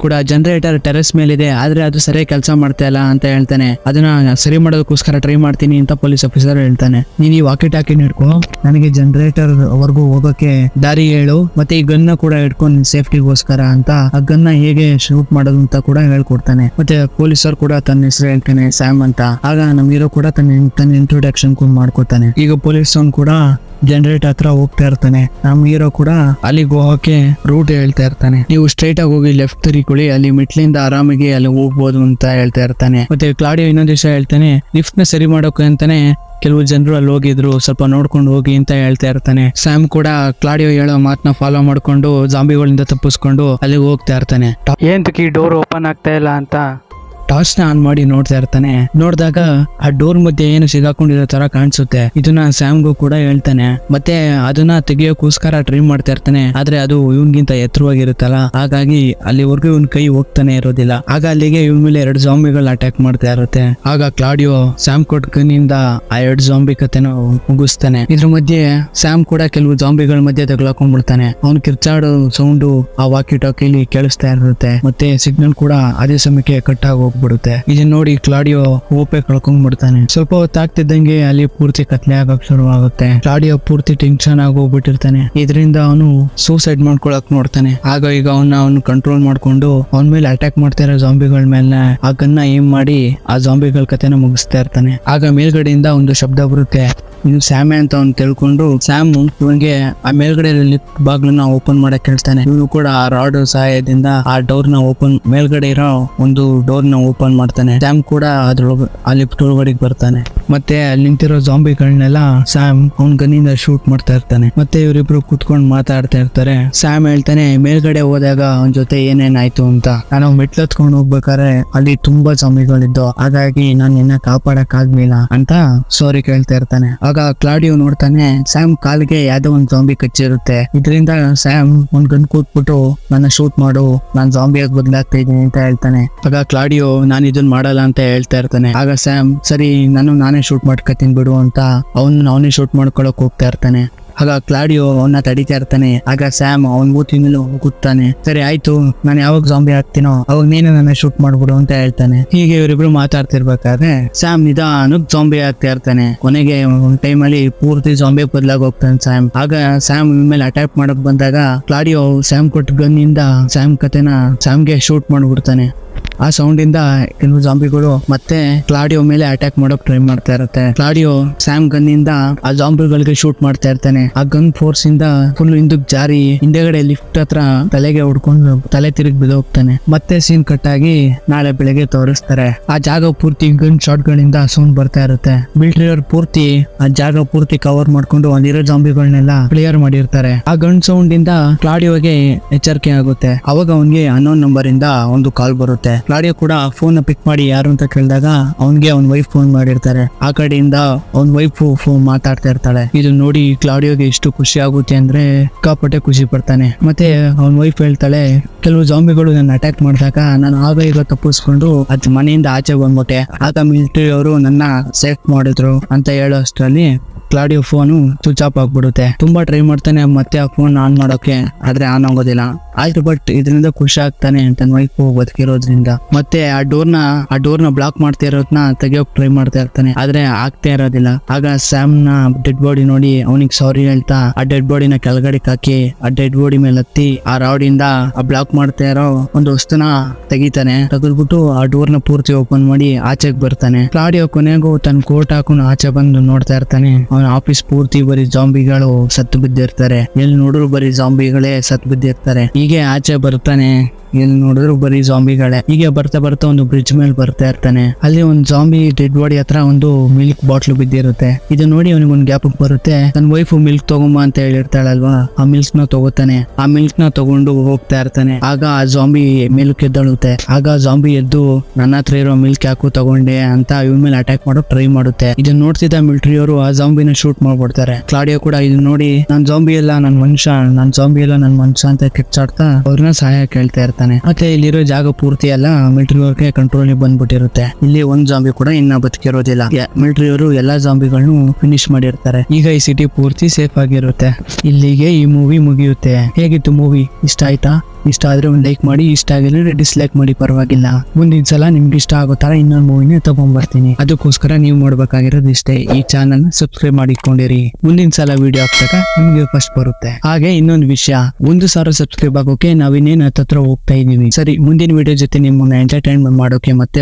ಕೂಡ ಜನರೇಟರ್ ಟೆರೆಸ್ ಮೇಲಿದೆ, ಆದ್ರೆ ಅದು ಸರಿಯಾಗಿ ಕೆಲಸ ಮಾಡ್ತಾ ಇಲ್ಲ ಅಂತ ಹೇಳ್ತಾನೆ. ಅದನ್ನ ಸರಿ ಮಾಡೋದಕ್ಕೋಸ್ಕರ ಟ್ರೈ ಮಾಡ್ತೀನಿ ಅಂತ ಪೊಲೀಸ್ ಆಫೀಸರ್ ಹೇಳ್ತಾನೆ. ನೀನ್ ಈ ವಾಕಿ ಟಾಕಿ ಹಿಡ್ಕೊ, ನನಗೆ ಜನರೇಟರ್ ವರ್ಗೂ ಹೋಗೋಕೆ ದಾರಿ ಹೇಳು, ಮತ್ತೆ ಈ ಗನ್ನ ಕೂಡ ಹಿಡ್ಕೊಂಡು ಸೇಫ್ಟಿಗೋಸ್ಕರ ಅಂತ ಆ ಗನ್ನ ಹೇಗೆ ಶೂಟ್ ಮಾಡೋದು ಅಂತ ಕೂಡ ಹೇಳ್ಕೊಡ್ತಾನೆ. ಮತ್ತೆ ಪೊಲೀಸರು ಕೂಡ ತನ್ನ ಹೆಸರು ಹೇಳ್ತಾನೆ, ಸ್ಯಾಮ್ ಅಂತ. ಆಗ ನಮ್ ಹೀರೋ ಕೂಡ ತನ್ನ ಇಂಟ್ರೊಡಕ್ಷನ್ ಮಾಡ್ಕೊತಾನೆ. ಈಗ ಪೊಲೀಸ್ ಕೂಡ ಜನರೇಟ್ ಹತ್ರ ಹೋಗ್ತಾ ಇರ್ತಾನೆ. ನಮ್ ಹೀರೋ ಕೂಡ ಅಲ್ಲಿಗೆ ಹೋಗಕ್ಕೆ ರೂಟ್ ಹೇಳ್ತಾ ಇರ್ತಾನೆ. ನೀವು ಸ್ಟ್ರೈಟ್ ಆಗಿ ಹೋಗಿ ಲೆಫ್ಟ್ ತಿರುಗಿಕೊಳ್ಳಿ, ಅಲ್ಲಿ ಮೆಟ್ಲಿಂದ ಆರಾಮಾಗಿ ಅಲ್ಲಿ ಹೋಗ್ಬೋದು ಅಂತ ಹೇಳ್ತಾ ಇರ್ತಾನೆ. ಮತ್ತೆ ಕ್ಲಾಡಿಯೋ ಇನ್ನೊಂದ್ ದಿವಸ ಹೇಳ್ತಾನೆ, ಲಿಫ್ಟ್ ನ ಸರಿ ಮಾಡೋಕೆ ಅಂತಾನೆ ಕೆಲವು ಜನರು ಅಲ್ಲಿ ಹೋಗಿದ್ರು, ಸ್ವಲ್ಪ ನೋಡ್ಕೊಂಡು ಹೋಗಿ ಅಂತ ಹೇಳ್ತಾ ಇರ್ತಾನೆ. ಸ್ಯಾಮ್ ಕೂಡ ಕ್ಲಾಡಿಯೋ ಹೇಳೋ ಮಾತನ್ನ ಫಾಲೋ ಮಾಡ್ಕೊಂಡು ಜಾಂಬಿಗಳಿಂದ ತಪ್ಪಿಸ್ಕೊಂಡು ಅಲ್ಲಿಗೆ ಹೋಗ್ತಾ ಇರ್ತಾನೆ. ಏಂತಕ್ಕೆ ಈ ಡೋರ್ ಓಪನ್ ಆಗ್ತಾ ಇಲ್ಲ ಅಂತ ಟಾರ್ಚ್ ನ ಆನ್ ಮಾಡಿ ನೋಡ್ತಾ ಇರ್ತಾನೆ. ನೋಡಿದಾಗ ಆ ಡೋರ್ ಮಧ್ಯೆ ಏನು ಸಿಗಾಕೊಂಡಿರೋ ತರ ಕಾಣಿಸುತ್ತೆ. ಇದನ್ನ ಸ್ಯಾಮ್ಗೂ ಕೂಡ ಹೇಳ್ತಾನೆ. ಮತ್ತೆ ಅದನ್ನ ತೆಗಿಯೋಕೋಸ್ಕರ ಟ್ರೈ ಮಾಡ್ತಾ ಇರ್ತಾನೆ. ಆದ್ರೆ ಅದು ಇವನ್ಗಿಂತ ಎತ್ತರವಾಗಿರುತ್ತಲ್ಲ, ಹಾಗಾಗಿ ಅಲ್ಲಿವರೆಗೂ ಇವನ್ ಕೈ ಹೋಗ್ತಾನೆ ಇರೋದಿಲ್ಲ. ಆಗ ಅಲ್ಲಿಗೆ ಇವನ್ ಮೇಲೆ 2 ಜಾಂಬಿಗಳು ಅಟ್ಯಾಕ್ ಮಾಡ್ತಾ ಇರುತ್ತೆ. ಆಗ ಕ್ಲಾಡಿಯೋ ಸ್ಯಾಮ್ ಕೊಟ್ ಗನ್ನಿಂದ ಆ 2 ಜಾಂಬಿ ಕಥೆನ ಮುಗಿಸ್ತಾನೆ. ಇದ್ರ ಮಧ್ಯೆ ಸ್ಯಾಮ್ ಕೂಡ ಕೆಲವು ಜಾಂಬಿಗಳ ಮಧ್ಯೆ ತಗ್ಲಾಕೊಂಡ್ಬಿಡ್ತಾನೆ. ಅವ್ನು ಕಿರ್ಚಾಡೋ ಸೌಂಡು ಆ ವಾಕಿ ಟಾಕಿಲಿ ಕೇಳಿಸ್ತಾ ಇರುತ್ತೆ. ಮತ್ತೆ ಸಿಗ್ನಲ್ ಕೂಡ ಅದೇ ಸಮಯಕ್ಕೆ ಕಟ್ ಆಗಿ ಹೋಗ್ಬಿಡುತ್ತೆ. ಇದನ್ನ ನೋಡಿ ಕ್ಲಾಡಿಯೋ ಹೋಪೆ ಕಳ್ಕೊಂಡ್ಬಿಡ್ತಾನೆ. ಸ್ವಲ್ಪ ಹೊತ್ತಾಗ್ತಿದ್ದಂಗೆ ಅಲ್ಲಿ ಪೂರ್ತಿ ಕತ್ಲೆ ಆಗಕ್ ಶುರುವಾಗುತ್ತೆ. ಕ್ಲಾಡಿಯೋ ಪೂರ್ತಿ ಟೆನ್ಷನ್ ಆಗಿ ಹೋಗ್ಬಿಟ್ಟಿರ್ತಾನೆ. ಇದರಿಂದ ಅವನು ಸೂಸೈಡ್ ಮಾಡ್ಕೊಳಕ್ ನೋಡ್ತಾನೆ. ಆಗ ಈಗ ಅವನು ಕಂಟ್ರೋಲ್ ಮಾಡ್ಕೊಂಡು ಅವನ ಮೇಲೆ ಅಟ್ಯಾಕ್ ಮಾಡ್ತಾ ಇರೋ ಜಾಂಬಿಗಳ ಮೇಲೆ ಆ ಗನ್ನ ಏಮ್ ಮಾಡಿ ಆ ಜಾಂಬಿಗಳ ಕಥೆನ ಮುಗಿಸ್ತಾ ಇರ್ತಾನೆ. ಆಗ ಮೇಲ್ಗಡೆಯಿಂದ ಒಂದು ಶಬ್ದ ಬರುತ್ತೆ. ಇದು ಸ್ಯಾಮೆ ಅಂತ ಅವ್ನು ತಿಳ್ಕೊಂಡು ಸ್ಯಾಮ್ ಇವನ್ಗೆ ಆ ಮೇಲ್ಗಡೆ ಲಿಫ್ಟ್ ಬಾಗ್ಲನ್ನ ಓಪನ್ ಮಾಡಕ್ ಹೇಳ್ತಾನೆ. ಇವನು ಕೂಡ ಆ ರಾಡ್ ಸಹಾಯದಿಂದ ಆ ಡೋರ್ ನ ಮೇಲ್ಗಡೆ ಇರೋ ಒಂದು ಡೋರ್ ನ ಓಪನ್ ಮಾಡ್ತಾನೆ. ಸ್ಯಾಮ್ ಕೂಡ ಅದ್ರೊಳಗೆ ಆ ಲಿಫ್ಟ್ ಒಳಗಡೆ ಬರ್ತಾನೆ. ಮತ್ತೆ ಅಲ್ಲಿ ನಿಂತಿರೋ ಜಾಂಬಿಗಳನ್ನೆಲ್ಲ ಸ್ಯಾಮ್ ಅವ್ನ್ ಗನ್ನಿಂದ ಶೂಟ್ ಮಾಡ್ತಾ ಇರ್ತಾನೆ. ಮತ್ತೆ ಇವರಿಬ್ರು ಕುತ್ಕೊಂಡು ಮಾತಾಡ್ತಾ ಇರ್ತಾರೆ. ಸ್ಯಾಮ್ ಹೇಳ್ತಾನೆ, ಮೇಲ್ಗಡೆ ಹೋದಾಗ ಅವನ ಜೊತೆ ಏನೇನಾಯ್ತು ಅಂತ. ನಾನು ಮೆಟ್ಲತ್ಕೊಂಡು ಹೋಗ್ಬೇಕಾದ್ರೆ ಅಲ್ಲಿ ತುಂಬಾ ಜಾಂಬಿಗಳಿದ್ದು, ಹಾಗಾಗಿ ನಾನು ನಿನ್ನ ಕಾಪಾಡಕ್ ಆಗ್ಲಿಲ್ಲ ಅಂತ ಸಾರಿ ಕೇಳ್ತಾ ಇರ್ತಾನೆ. ಆಗ ಕ್ಲಾಡಿಯೋ ನೋಡ್ತಾನೆ ಸ್ಯಾಮ್ ಕಾಲಿಗೆ ಯಾವ್ದೋ ಒಂದು ಜಾಂಬಿ ಕಚ್ಚಿರುತ್ತೆ. ಇದರಿಂದ ಸ್ಯಾಮ್ ಒಂದ್ ಗನ್ ಕೂತ್ಬಿಟ್ಟು ನನ್ನ ಶೂಟ್ ಮಾಡು, ನಾನ್ ಜಾಂಬಿಯಾಗಿ ಬದಲಾಗ್ತಾ ಇದ್ದೀನಿ ಅಂತ ಹೇಳ್ತಾನೆ. ಆಗ ಕ್ಲಾಡಿಯೋ ನಾನು ಇದನ್ನ ಮಾಡಲ್ಲ ಅಂತ ಹೇಳ್ತಾ ಇರ್ತಾನೆ. ಆಗ ಸ್ಯಾಮ್ ಸರಿ ನಾನೇ ಶೂಟ್ ಮಾಡ್ಕೊತೀನಿ ಬಿಡು ಅಂತ ಅವನೇ ಶೂಟ್ ಮಾಡ್ಕೊಳಕ್ ಹೋಗ್ತಾ ಇರ್ತಾನೆ. ಆಗ ಕ್ಲಾಡಿಯೋ ಅವನ್ನ ತಡಿತಾ ಇರ್ತಾನೆ. ಆಗ ಸ್ಯಾಮ್ ಅವನ್ ಮೂತಿ ಮೇಲೆ ಕೂತಾನೆ. ಸರಿ ಆಯ್ತು, ನಾನು ಯಾವಾಗ ಜಾಂಬಿ ಆಗ್ತೀನೋ ಅವಾಗ ನೀನೆ ನನ್ನ ಶೂಟ್ ಮಾಡ್ಬಿಡು ಅಂತ ಹೇಳ್ತಾನೆ. ಹೀಗೆ ಇವರಿಬ್ರು ಮಾತಾಡ್ತಿರ್ಬೇಕಾದ್ರೆ ಸ್ಯಾಮ್ ನಿಧಾನಕ್ಕೆ ಜಾಂಬಿ ಆಗ್ತಾ ಇರ್ತಾನೆ. ಕೊನೆಗೆ ಒಂದ್ ಟೈಮಲ್ಲಿ ಪೂರ್ತಿ ಜಾಂಬಿ ಬದಲಾಗಿ ಹೋಗ್ತಾನೆ ಸ್ಯಾಮ್. ಆಗ ಸ್ಯಾಮ್ ಮೇಲೆ ಅಟ್ಯಾಕ್ ಮಾಡಕ್ ಬಂದಾಗ ಕ್ಲಾಡಿಯೋ ಸ್ಯಾಮ್ ಕೊಟ್ಟ ಗನ್ನಿಂದ ಸ್ಯಾಮ್ ಕತೆನ ಸ್ಯಾಮ್ಗೆ ಶೂಟ್ ಮಾಡ್ಬಿಡ್ತಾನೆ. ಆ ಸೌಂಡ್ ಇಂದ ಕೆಲವು ಜಾಂಬಿಗಳು ಮತ್ತೆ ಕ್ಲಾಡಿಯೋ ಮೇಲೆ ಅಟ್ಯಾಕ್ ಮಾಡೋಕ್ ಟ್ರೈ ಮಾಡ್ತಾ ಇರುತ್ತೆ. ಕ್ಲಾಡಿಯೋ ಸ್ಯಾಮ್ ಗನ್ ಇಂದ ಆ ಜಾಂಬಿಗಳಿಗೆ ಶೂಟ್ ಮಾಡ್ತಾ ಇರ್ತಾನೆ. ಆ ಗನ್ ಫೋರ್ಸ್ ಇಂದ ಫುಲ್ ಹಿಂದಕ್ ಜಾರಿ ಹಿಂದೆಗಡೆ ಲಿಫ್ಟ್ ಹತ್ರ ತಲೆಗೆ ಹೊಡ್ಕೊಂಡು ತಲೆ ತಿರುಗಿ ಬಿದ್ದೋಗ್ತಾನೆ. ಮತ್ತೆ ಸೀನ್ ಕಟ್ ಆಗಿ ನಾಳೆ ಬೆಳಗ್ಗೆ ತೋರಿಸ್ತಾರೆ. ಆ ಜಾಗ ಪೂರ್ತಿ ಗನ್ ಶಾಟ್ ಗಳಿಂದ ಸೌಂಡ್ ಬರ್ತಾ ಇರುತ್ತೆ. ಮಿಲಿಟರಿ ಅವ್ರು ಪೂರ್ತಿ ಆ ಜಾಗ ಪೂರ್ತಿ ಕವರ್ ಮಾಡ್ಕೊಂಡು ಅಲ್ಲಿರೋ ಜಾಂಬಿಗಳನ್ನೆಲ್ಲ ಕ್ಲಿಯರ್ ಮಾಡಿರ್ತಾರೆ. ಆ ಗನ್ ಸೌಂಡ್ ಇಂದ ಕ್ಲಾಡಿಯೋಗೆ ಎಚ್ಚರಿಕೆ ಆಗುತ್ತೆ. ಅವಾಗ ಅವನ್ಗೆ ಅನ್ನೋನ್ ನಂಬರ್ ಇಂದ ಒಂದು ಕಾಲ್ ಬರುತ್ತೆ. ಕ್ಲಾಡಿಯೋ ಕೂಡ ಫೋನ್ ಪಿಕ್ ಮಾಡಿ ಯಾರು ಅಂತ ಕೇಳಿದಾಗ ಅವನ್ಗೆ ಅವನ್ ವೈಫ್ ಫೋನ್ ಮಾಡಿರ್ತಾರೆ. ಆ ಕಡೆಯಿಂದ ಅವನ್ ವೈಫ್ ಫೋನ್ ಮಾತಾಡ್ತಾ ಇರ್ತಾಳೆ. ಇದು ನೋಡಿ ಕ್ಲಾಡಿಯೋಗೆ ಎಷ್ಟು ಖುಷಿ ಆಗುತ್ತೆ ಅಂದ್ರೆ ಸಿಕ್ಕಾಪಟ್ಟೆ ಖುಷಿ ಪಡ್ತಾನೆ. ಮತ್ತೆ ಅವನ್ ವೈಫ್ ಹೇಳ್ತಾಳೆ, ಕೆಲವು ಜಾಂಬಿಗಳು ನನ್ನ ಅಟ್ಯಾಕ್ ಮಾಡಿದಾಗ ನಾನು ಆಗ ಈಗ ತಪ್ಪಿಸ್ಕೊಂಡು ಅದ್ ಮನೆಯಿಂದ ಆಚೆ ಬಂದ್ಬಿಟ್ಟೆ. ಆಗ ಮಿಲಿಟರಿ ಅವರು ನನ್ನ ಸೇಫ್ ಮಾಡಿದ್ರು ಅಂತ ಹೇಳೋ ಅಷ್ಟರಲ್ಲಿ ಕ್ಲಾಡಿಯೋ ಫೋನು ಸ್ವಿಚ್ ಆಫ್ ಆಗ್ಬಿಡುತ್ತೆ. ತುಂಬಾ ಟ್ರೈ ಮಾಡ್ತಾನೆ ಮತ್ತೆ ಆ ಫೋನ್ ಆನ್ ಮಾಡೋಕೆ, ಆದ್ರೆ ಆನ್ ಆಗೋದಿಲ್ಲ. ಆಯ್ತು ಬಟ್ ಇದರಿಂದ ಖುಷಿ ಆಗ್ತಾನೆ ತನ್ನ ವೈಫ್ ಬದುಕಿರೋದ್ರಿಂದ. ಮತ್ತೆ ಆ ಡೋರ್ನ ಬ್ಲಾಕ್ ಮಾಡ್ತಾ ಇರೋದನ್ನ ತೆಗಿಯೋಕ್ ಟ್ರೈ ಮಾಡ್ತಾ ಇರ್ತಾನೆ, ಆದ್ರೆ ಆಗ್ತಾ ಇರೋದಿಲ್ಲ. ಆಗ ಸ್ಯಾಮ್ ನ ಡೆಡ್ ಬಾಡಿ ನೋಡಿ ಅವನಿಗೆ ಸಾರಿ ಹೇಳ್ತಾ ಆ ಡೆಡ್ ಬಾಡಿನ ಕೆಳಗಡೆ ಹಾಕಿ ಆ ಡೆಡ್ ಬಾಡಿ ಮೇಲೆ ಹತ್ತಿ ಆ ರಾಡಿಂದ ಆ ಬ್ಲಾಕ್ ಮಾಡ್ತಾ ಇರೋ ಒಂದು ವಸ್ತುನ ತೆಗಿತಾನೆ. ತೆಗೆದ್ಬಿಟ್ಟು ಆ ಡೋರ್ನ ಪೂರ್ತಿ ಓಪನ್ ಮಾಡಿ ಆಚೆಗೆ ಬರ್ತಾನೆ. ಕ್ಲಾಡಿಯೋ ಕೊನೆಗೂ ತನ್ನ ಕೋಟ್ ಹಾಕೊಂಡು ಆಚೆ ಬಂದು ನೋಡ್ತಾ ಇರ್ತಾನೆ. ಅವನ ಆಫೀಸ್ ಪೂರ್ತಿ ಬರೀ ಜಾಂಬಿಗಳು ಸತ್ತು ಬಿದ್ದಿರ್ತಾರೆ. ಎಲ್ಲಿ ನೋಡಿದ್ರು ಬರೀ ಜಾಂಬಿಗಳೇ ಸತ್ತು ಬಿದ್ದಿರ್ತಾರೆ. ಹೀಗೆ ಆಚೆ ಬರ್ತಾನೆ, ಎಲ್ಲಿ ನೋಡಿದ್ರು ಬರೀ ಜಾಂಬಿಗಳೇ. ಹೀಗೆ ಬರ್ತಾ ಬರ್ತಾ ಒಂದು ಬ್ರಿಡ್ಜ್ ಮೇಲೆ ಬರ್ತಾ ಇರ್ತಾನೆ. ಅಲ್ಲಿ ಒಂದು ಜಾಂಬಿ ಡೆಡ್ ಬಾಡಿ ಹತ್ರ ಒಂದು ಮಿಲ್ಕ್ ಬಾಟ್ಲ್ ಬಿದ್ದಿರುತ್ತೆ. ಇದು ನೋಡಿ ಅವನಿಗೊಂದು ಗ್ಯಾಪ್ ಬರುತ್ತೆ. ತನ್ನ ವೈಫ್ ಮಿಲ್ಕ್ ತಗೊಂಬ ಅಂತ ಹೇಳಿರ್ತಾಳಲ್ವಾ, ಆ ಮಿಲ್ಕ್ ನ ತಗೋತಾನೆ. ಆ ಮಿಲ್ಕ್ ನ ತಗೊಂಡು ಹೋಗ್ತಾ ಇರ್ತಾನೆ. ಆಗ ಆ ಜಾಂಬಿ ಮಿಲ್ಕ್ ಎದ್ದಳುತ್ತೆ. ಆಗ ಜಾಂಬಿ ಎದ್ದು ನನ್ನ ಹತ್ರ ಇರೋ ಮಿಲ್ಕ್ ಯಾಕೋ ತಗೊಂಡೆ ಅಂತ ಇವನ್ ಮೇಲೆ ಅಟ್ಯಾಕ್ ಮಾಡೋ ಟ್ರೈ ಮಾಡುತ್ತೆ. ಇದನ್ನ ನೋಡ್ತಿದ್ದ ಮಿಲಿಟರಿ ಅವರು ಆ ಜಾಂಬಿನ ಶೂಟ್ ಮಾಡ್ಬಿಡ್ತಾರೆ. ಕ್ಲಾಡಿಯೋ ಕೂಡ ಇದನ್ನ ನೋಡಿ ನಾನ್ ಜಾಂಬಿ ಎಲ್ಲ ನನ್ ಮನುಷ್ಯ ಅಂತ ಕಿಚ್ಚಾಡ್ತಾ ಅವ್ರನ್ನ ಸಹಾಯ ಕೇಳ್ತಾ ಇರ್ತಾನೆ. ಮತ್ತೆ ಇಲ್ಲಿರೋ ಜಾಗ ಪೂರ್ತಿ ಎಲ್ಲ ಮಿಲಿಟರಿ ಅವ್ರಿಗೆ ಕಂಟ್ರೋಲ್ ಬಂದ್ಬಿಟ್ಟಿರುತ್ತೆ. ಇಲ್ಲಿ ಒಂದ್ ಜಾಂಬಿ ಕೂಡ ಇನ್ನ ಬದುಕಿರೋದಿಲ್ಲ. ಮಿಲಿಟರಿ ಅವರು ಎಲ್ಲಾ ಜಾಂಬಿಗಳನ್ನು ಫಿನಿಶ್ ಮಾಡಿರ್ತಾರೆ. ಈಗ ಈ ಸಿಟಿ ಪೂರ್ತಿ ಸೇಫ್ ಆಗಿರುತ್ತೆ. ಇಲ್ಲಿಗೆ ಈ ಮೂವಿ ಮುಗಿಯುತ್ತೆ. ಹೇಗಿತ್ತು ಮೂವಿ? ಇಷ್ಟ ಆಯ್ತಾ? ಇಷ್ಟ ಆದ್ರೆ ಒಂದು ಲೈಕ್ ಮಾಡಿ, ಇಷ್ಟ ಆಗಿದ್ರೆ ಡಿಸ್ಲೈಕ್ ಮಾಡಿ, ಪರವಾಗಿಲ್ಲ. ಮುಂದಿನ ಸಲ ನಿಮ್ಗೆ ಇಷ್ಟ ಆಗೋ ತರ ಇನ್ನೊಂದು ಮೂವಿನ ತಗೊಂಡ್ಬರ್ತೀನಿ. ಅದಕ್ಕೋಸ್ಕರ ನೀವು ಮಾಡ್ಬೇಕಾಗಿರೋದು ಇಷ್ಟೇ, ಈ ಚಾನಲ್ ಸಬ್ಸ್ಕ್ರೈಬ್ ಮಾಡಿಕೊಂಡಿರಿ. ಮುಂದಿನ ಸಲ ವಿಡಿಯೋ ಹಾಕ್ದಾಗ ನಿಮ್ಗೆ ಫಸ್ಟ್ ಬರುತ್ತೆ. ಹಾಗೆ ಇನ್ನೊಂದು ವಿಷಯ, 1,000 ಸಬ್ಸ್ಕ್ರೈಬ್ ಆಗೋಕೆ ನಾವಿನ್ನೇನು ಹತ್ರ ಹೋಗ್ತಾ ಇದೀವಿ. ಸರಿ, ಮುಂದಿನ ವಿಡಿಯೋ ಜೊತೆ ನಿಮ್ಮನ್ನ ಎಂಟರ್ಟೈನ್ಮೆಂಟ್ ಮಾಡೋಕೆ ಮತ್ತೆ